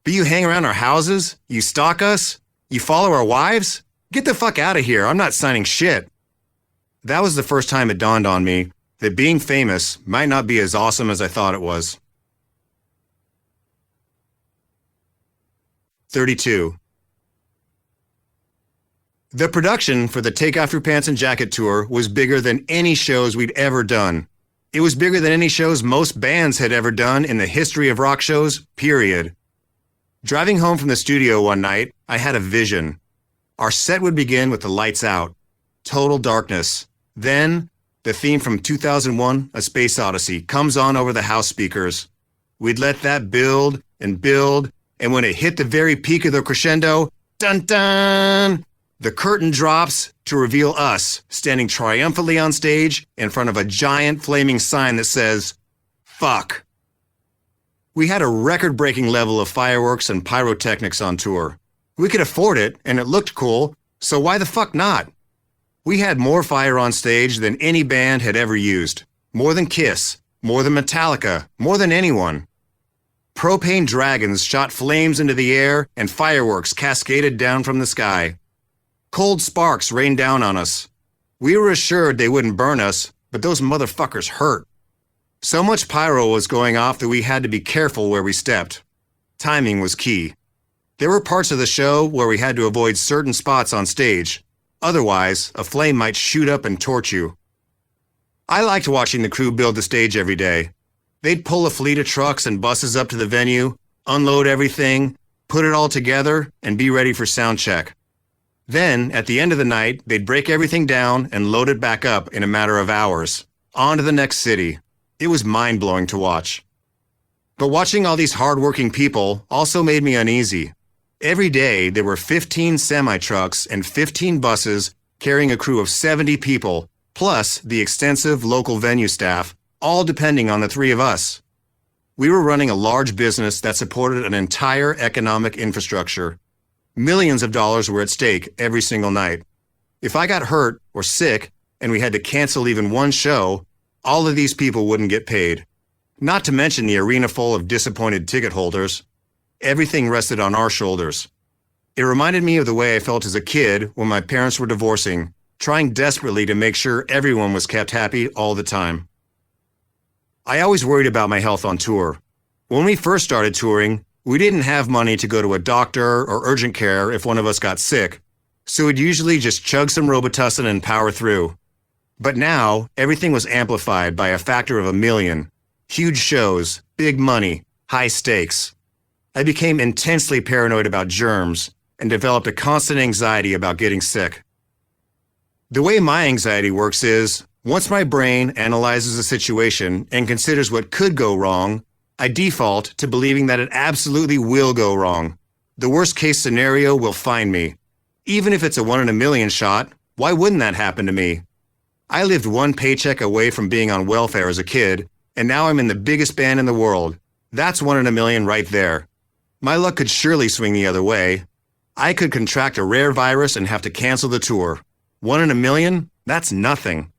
But you hang around our houses? You stalk us? You follow our wives? Get the fuck out of here. I'm not signing shit." That was the first time it dawned on me that being famous might not be as awesome as I thought it was. 32. The production for the Take Off Your Pants and Jacket tour was bigger than any shows we'd ever done. It was bigger than any shows most bands had ever done in the history of rock shows, period. Driving home from the studio one night, I had a vision. Our set would begin with the lights out, total darkness. Then, the theme from 2001, A Space Odyssey, comes on over the house speakers. We'd let that build, and when it hit the very peak of the crescendo, dun-dun! The curtain drops to reveal us standing triumphantly on stage in front of a giant flaming sign that says, "Fuck." We had a record-breaking level of fireworks and pyrotechnics on tour. We could afford it, and it looked cool, so why the fuck not? We had more fire on stage than any band had ever used. More than Kiss, more than Metallica, more than anyone. Propane dragons shot flames into the air, and fireworks cascaded down from the sky. Cold sparks rained down on us. We were assured they wouldn't burn us, but those motherfuckers hurt. So much pyro was going off that we had to be careful where we stepped. Timing was key. There were parts of the show where we had to avoid certain spots on stage. Otherwise, a flame might shoot up and torch you. I liked watching the crew build the stage every day. They'd pull a fleet of trucks and buses up to the venue, unload everything, put it all together, and be ready for sound check. Then, at the end of the night, they'd break everything down and load it back up in a matter of hours. On to the next city. It was mind-blowing to watch. But watching all these hard-working people also made me uneasy. Every day, there were 15 semi-trucks and 15 buses carrying a crew of 70 people, plus the extensive local venue staff, all depending on the three of us. We were running a large business that supported an entire economic infrastructure. Millions of dollars were at stake every single night. If I got hurt or sick and we had to cancel even one show, all of these people wouldn't get paid. Not to mention the arena full of disappointed ticket holders. Everything rested on our shoulders. It reminded me of the way I felt as a kid when my parents were divorcing, trying desperately to make sure everyone was kept happy all the time. I always worried about my health on tour. When we first started touring, we didn't have money to go to a doctor or urgent care if one of us got sick, so we'd usually just chug some Robitussin and power through. But now, everything was amplified by a factor of 1,000,000. Huge shows, big money, high stakes. I became intensely paranoid about germs and developed a constant anxiety about getting sick. The way my anxiety works is, once my brain analyzes a situation and considers what could go wrong, I default to believing that it absolutely will go wrong. The worst case scenario will find me. Even if it's a 1 in a million shot, why wouldn't that happen to me? I lived one paycheck away from being on welfare as a kid, and now I'm in the biggest band in the world. That's 1 in a million right there. My luck could surely swing the other way. I could contract a rare virus and have to cancel the tour. 1 in a million? That's nothing.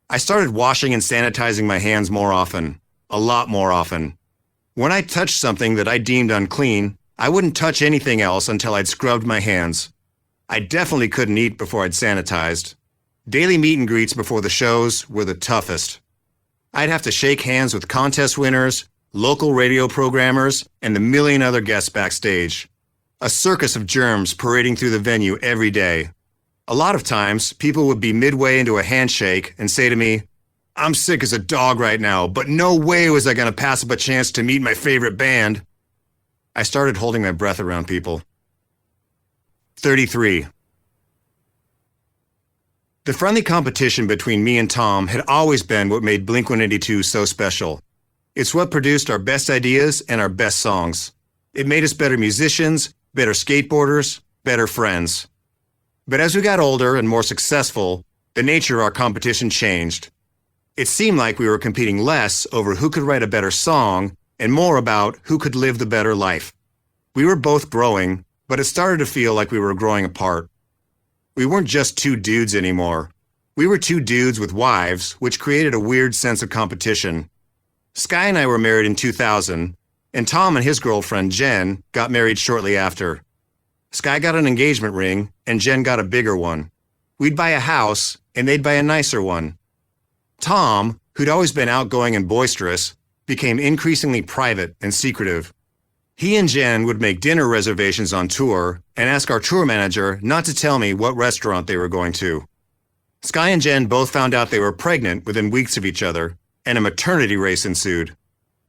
I started washing and sanitizing my hands more often. A lot more often. When I touched something that I deemed unclean, I wouldn't touch anything else until I'd scrubbed my hands. I definitely couldn't eat before I'd sanitized. Daily meet and greets before the shows were the toughest. I'd have to shake hands with contest winners, local radio programmers, and the million other guests backstage. A circus of germs parading through the venue every day. A lot of times, people would be midway into a handshake and say to me, "I'm sick as a dog right now, but no way was I going to pass up a chance to meet my favorite band." I started holding my breath around people. 33. The friendly competition between me and Tom had always been what made Blink-182 so special. It's what produced our best ideas and our best songs. It made us better musicians, better skateboarders, better friends. But as we got older and more successful, the nature of our competition changed. It seemed like we were competing less over who could write a better song and more about who could live the better life. We were both growing, but it started to feel like we were growing apart. We weren't just two dudes anymore. We were two dudes with wives, which created a weird sense of competition. Sky and I were married in 2000, and Tom and his girlfriend, Jen, got married shortly after. Sky got an engagement ring, and Jen got a bigger one. We'd buy a house, and they'd buy a nicer one. Tom, who'd always been outgoing and boisterous, became increasingly private and secretive. He and Jen would make dinner reservations on tour and ask our tour manager not to tell me what restaurant they were going to. Sky and Jen both found out they were pregnant within weeks of each other, and a maternity race ensued.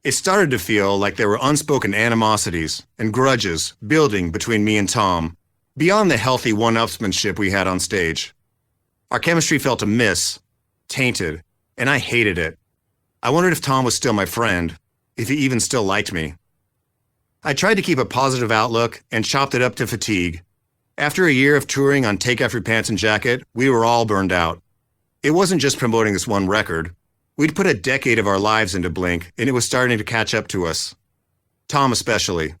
It started to feel like there were unspoken animosities and grudges building between me and Tom, beyond the healthy one-upsmanship we had on stage. Our chemistry felt amiss, tainted, and I hated it. I wondered if Tom was still my friend, if he even still liked me. I tried to keep a positive outlook and chopped it up to fatigue. After a year of touring on Take Off Your Pants and Jacket, we were all burned out. It wasn't just promoting this one record. We'd put a decade of our lives into Blink, and it was starting to catch up to us. Tom especially.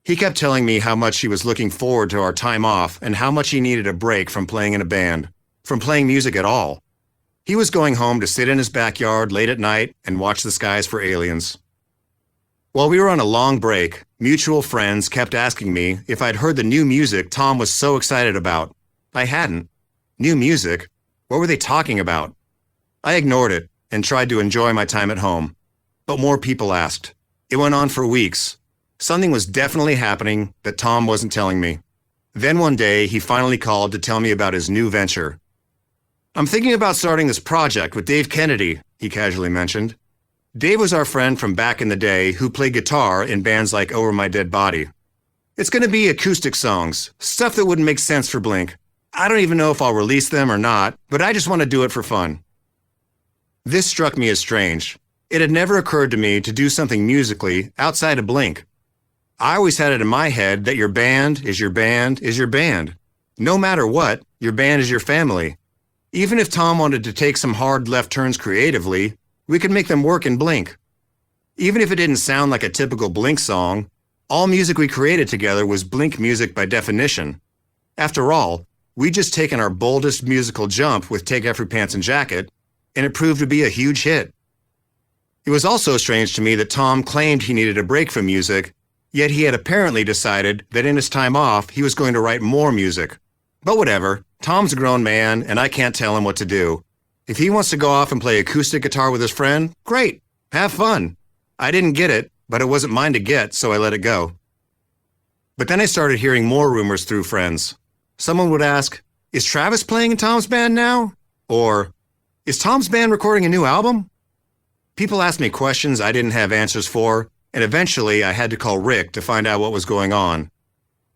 He kept telling me how much he was looking forward to our time off and how much he needed a break from playing in a band, from playing music at all. He was going home to sit in his backyard late at night and watch the skies for aliens. While we were on a long break, mutual friends kept asking me if I'd heard the new music Tom was so excited about. I hadn't. New music? What were they talking about? I ignored it and tried to enjoy my time at home. But more people asked. It went on for weeks. Something was definitely happening that Tom wasn't telling me. Then one day, he finally called to tell me about his new venture. "I'm thinking about starting this project with Dave Kennedy," he casually mentioned. Dave was our friend from back in the day who played guitar in bands like Over My Dead Body. "It's going to be acoustic songs, stuff that wouldn't make sense for Blink. I don't even know if I'll release them or not, but I just want to do it for fun." This struck me as strange. It had never occurred to me to do something musically outside of Blink. I always had it in my head that your band is your band is your band. No matter what, your band is your family. Even if Tom wanted to take some hard left turns creatively, we could make them work in Blink. Even if it didn't sound like a typical Blink song, all music we created together was Blink music by definition. After all, we'd just taken our boldest musical jump with Take Off Your Pants and Jacket, and it proved to be a huge hit. It was also strange to me that Tom claimed he needed a break from music, yet he had apparently decided that in his time off, he was going to write more music. But whatever, Tom's a grown man, and I can't tell him what to do. If he wants to go off and play acoustic guitar with his friend, great, have fun. I didn't get it, but it wasn't mine to get, so I let it go. But then I started hearing more rumors through friends. Someone would ask, "Is Travis playing in Tom's band now?" Or, "Is Tom's band recording a new album?" People asked me questions I didn't have answers for, and eventually I had to call Rick to find out what was going on.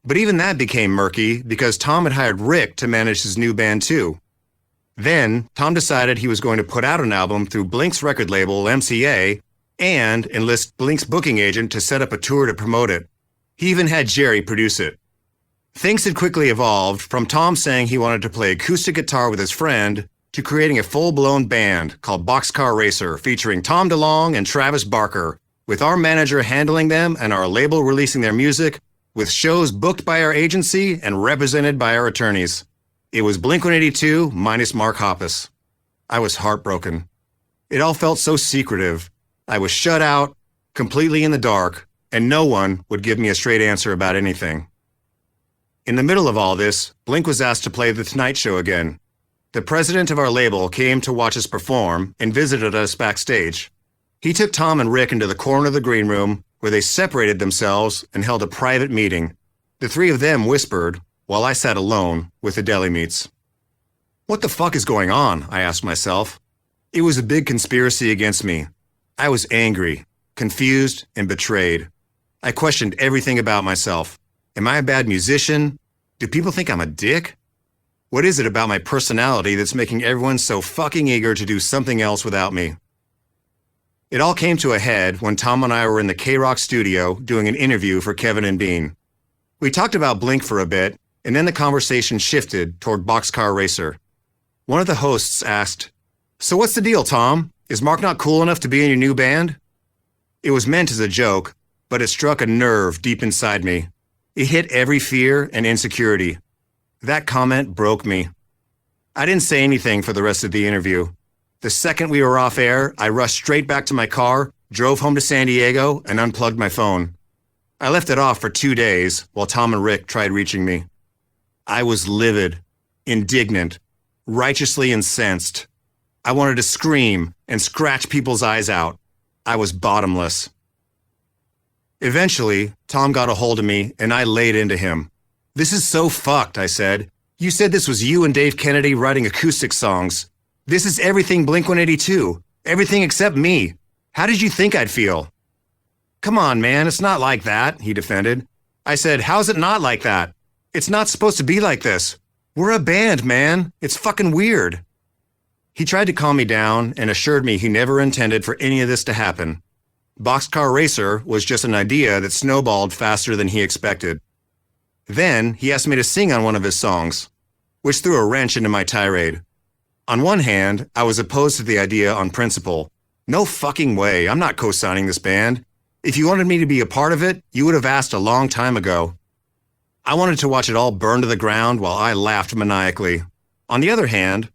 But even that became murky because Tom had hired Rick to manage his new band too. Then, Tom decided he was going to put out an album through Blink's record label, MCA, and enlist Blink's booking agent to set up a tour to promote it. He even had Jerry produce it. Things had quickly evolved from Tom saying he wanted to play acoustic guitar with his friend to creating a full-blown band called Boxcar Racer featuring Tom DeLonge and Travis Barker, with our manager handling them and our label releasing their music, with shows booked by our agency and represented by our attorneys. It was Blink-182 minus Mark Hoppus. I was heartbroken. It all felt so secretive. I was shut out, completely in the dark, and no one would give me a straight answer about anything. In the middle of all this, Blink was asked to play The Tonight Show again. The president of our label came to watch us perform and visited us backstage. He took Tom and Rick into the corner of the green room where they separated themselves and held a private meeting. The three of them whispered, while I sat alone with the deli meats. What the fuck is going on? I asked myself. It was a big conspiracy against me. I was angry, confused, and betrayed. I questioned everything about myself. Am I a bad musician? Do people think I'm a dick? What is it about my personality that's making everyone so fucking eager to do something else without me? It all came to a head when Tom and I were in the K-Rock studio doing an interview for Kevin and Bean. We talked about Blink for a bit, and then the conversation shifted toward Boxcar Racer. One of the hosts asked, "So what's the deal, Tom? Is Mark not cool enough to be in your new band?" It was meant as a joke, but it struck a nerve deep inside me. It hit every fear and insecurity. That comment broke me. I didn't say anything for the rest of the interview. The second we were off air, I rushed straight back to my car, drove home to San Diego, and unplugged my phone. I left it off for 2 days while Tom and Rick tried reaching me. I was livid, indignant, righteously incensed. I wanted to scream and scratch people's eyes out. I was bottomless. Eventually, Tom got a hold of me and I laid into him. "This is so fucked," I said. "You said this was you and Dave Kennedy writing acoustic songs. This is everything Blink-182, everything except me. How did you think I'd feel?" "Come on, man, it's not like that," he defended. I said, "How's it not like that? It's not supposed to be like this. We're a band, man. It's fucking weird." He tried to calm me down and assured me he never intended for any of this to happen. Boxcar Racer was just an idea that snowballed faster than he expected. Then he asked me to sing on one of his songs, which threw a wrench into my tirade. On one hand, I was opposed to the idea on principle. No fucking way, I'm not co-signing this band. If you wanted me to be a part of it, you would have asked a long time ago. I wanted to watch it all burn to the ground while I laughed maniacally. On the other hand,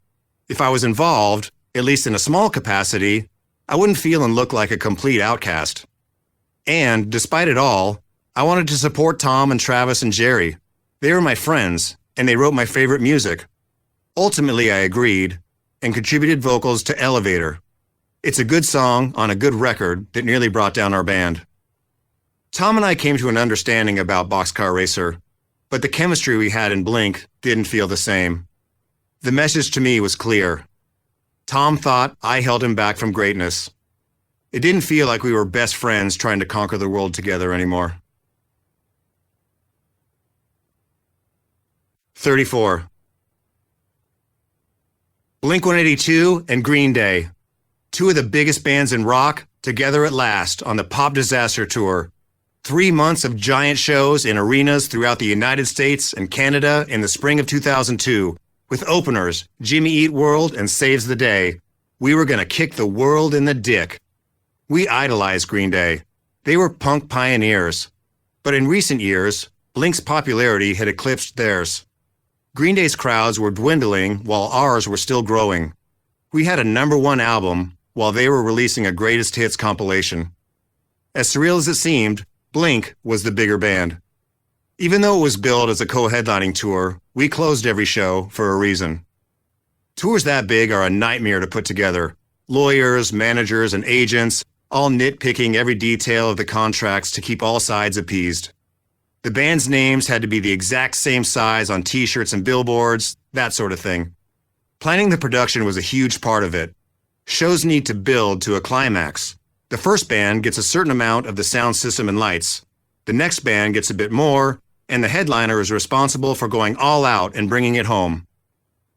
if I was involved, at least in a small capacity, I wouldn't feel and look like a complete outcast. And, despite it all, I wanted to support Tom and Travis and Jerry. They were my friends, and they wrote my favorite music. Ultimately, I agreed, and contributed vocals to Elevator. It's a good song on a good record that nearly brought down our band. Tom and I came to an understanding about Boxcar Racer, but the chemistry we had in Blink didn't feel the same. The message to me was clear. Tom thought I held him back from greatness. It didn't feel like we were best friends trying to conquer the world together anymore. 34. Blink-182 and Green Day, two of the biggest bands in rock, together at last on the Pop Disaster Tour. 3 months of giant shows in arenas throughout the United States and Canada in the spring of 2002, with openers Jimmy Eat World and Saves the Day. We were gonna kick the world in the dick. We idolized Green Day. They were punk pioneers. But in recent years, Blink's popularity had eclipsed theirs. Green Day's crowds were dwindling while ours were still growing. We had a #1 album while they were releasing a greatest hits compilation. As surreal as it seemed, Blink was the bigger band. Even though it was billed as a co-headlining tour, we closed every show for a reason. Tours that big are a nightmare to put together. Lawyers, managers, and agents, all nitpicking every detail of the contracts to keep all sides appeased. The band's names had to be the exact same size on t-shirts and billboards, that sort of thing. Planning the production was a huge part of it. Shows need to build to a climax. The first band gets a certain amount of the sound system and lights. The next band gets a bit more, and the headliner is responsible for going all out and bringing it home.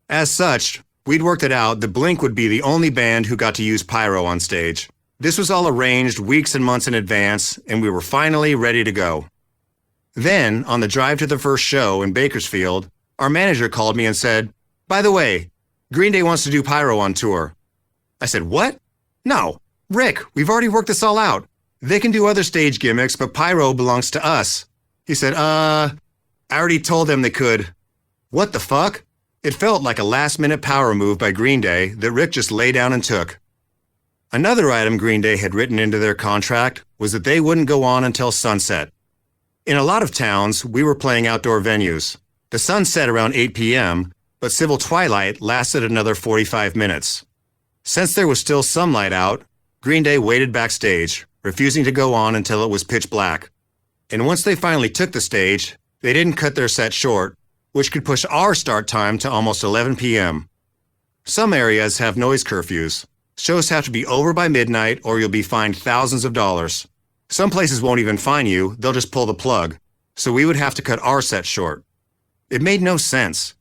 As such, We'd worked it out that Blink would be the only band who got to use pyro on stage. This was all arranged weeks and months in advance, and we were finally ready to go. Then, on the drive to the first show in Bakersfield, our manager called me and said, "By the way, Green Day wants to do pyro on tour." I said, "What? No. Rick, we've already worked this all out. They can do other stage gimmicks, but pyro belongs to us." He said, I already told them they could." What the fuck? It felt like a last-minute power move by Green Day that Rick just lay down and took. Another item Green Day had written into their contract was that they wouldn't go on until sunset. In a lot of towns, we were playing outdoor venues. The sun set around 8 p.m., but civil twilight lasted another 45 minutes. Since there was still some light out, Green Day waited backstage, refusing to go on until it was pitch black. And once they finally took the stage, they didn't cut their set short, which could push our start time to almost 11 p.m. Some areas have noise curfews. Shows have to be over by midnight or you'll be fined thousands of dollars. Some places won't even fine you, they'll just pull the plug. So we would have to cut our set short. It made no sense.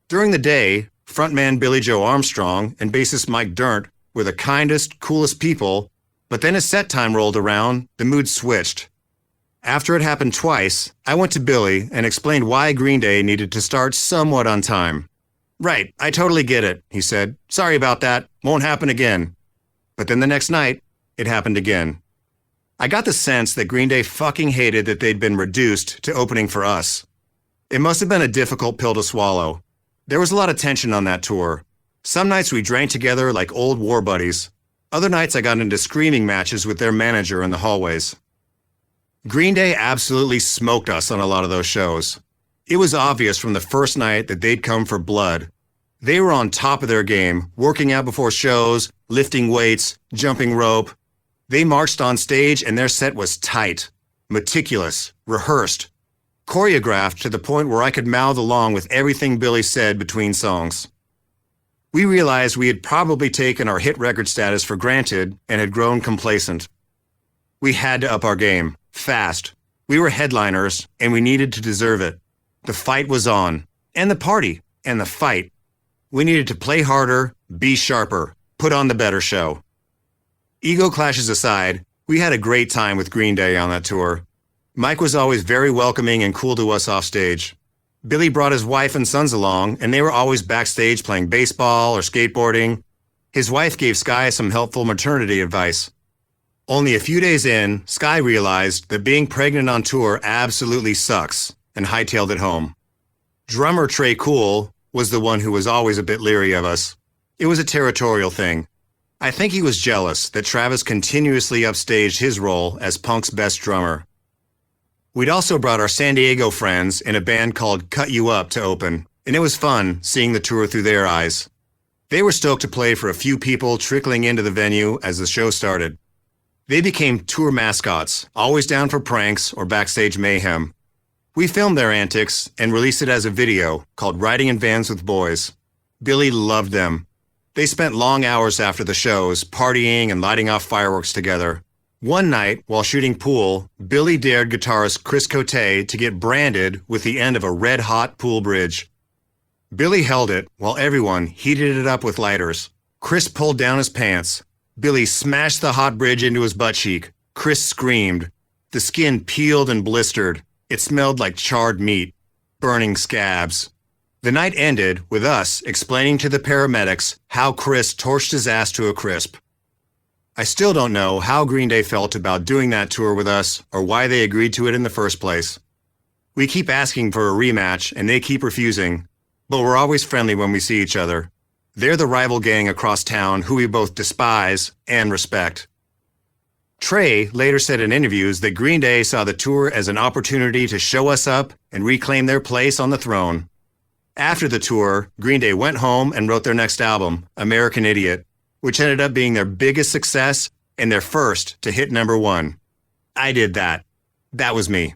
During the day, frontman Billy Joe Armstrong and bassist Mike Dirnt were the kindest, coolest people, but then as set time rolled around, the mood switched. After it happened twice, I went to Billy and explained why Green Day needed to start somewhat on time. "Right, I totally get it," he said. "Sorry about that. Won't happen again." But then the next night, it happened again. I got the sense that Green Day fucking hated that they'd been reduced to opening for us. It must have been a difficult pill to swallow. There was a lot of tension on that tour. Some nights we drank together like old war buddies. Other nights I got into screaming matches with their manager in the hallways. Green Day absolutely smoked us on a lot of those shows. It was obvious from the first night that they'd come for blood. They were on top of their game, working out before shows, lifting weights, jumping rope. They marched on stage and their set was tight, meticulous, rehearsed, choreographed to the point where I could mouth along with everything Billy said between songs. We realized we had probably taken our hit record status for granted and had grown complacent. We had to up our game, fast. We were headliners, and we needed to deserve it. The fight was on, and the party, and the fight. We needed to play harder, be sharper, put on the better show. Ego clashes aside, we had a great time with Green Day on that tour. Mike was always very welcoming and cool to us off stage. Billy brought his wife and sons along, and they were always backstage playing baseball or skateboarding. His wife gave Sky some helpful maternity advice. Only a few days in, Sky realized that being pregnant on tour absolutely sucks, and hightailed it home. Drummer Trey Cool was the one who was always a bit leery of us. It was a territorial thing. I think he was jealous that Travis continuously upstaged his role as Punk's best drummer. We'd also brought our San Diego friends in a band called Cut You Up to open, and it was fun seeing the tour through their eyes. They were stoked to play for a few people trickling into the venue as the show started. They became tour mascots, always down for pranks or backstage mayhem. We filmed their antics and released it as a video called Riding in Vans with Boys. Billy loved them. They spent long hours after the shows partying and lighting off fireworks together. One night, while shooting pool, Billy dared guitarist Chris Cote to get branded with the end of a red-hot pool bridge. Billy held it while everyone heated it up with lighters. Chris pulled down his pants. Billy smashed the hot bridge into his butt cheek. Chris screamed. The skin peeled and blistered. It smelled like charred meat, burning scabs. The night ended with us explaining to the paramedics how Chris torched his ass to a crisp. I still don't know how Green Day felt about doing that tour with us or why they agreed to it in the first place. We keep asking for a rematch and they keep refusing, but we're always friendly when we see each other. They're the rival gang across town who we both despise and respect. Trey later said in interviews that Green Day saw the tour as an opportunity to show us up and reclaim their place on the throne. After the tour, Green Day went home and wrote their next album, American Idiot, which ended up being their biggest success and their first to hit #1. I did that. That was me.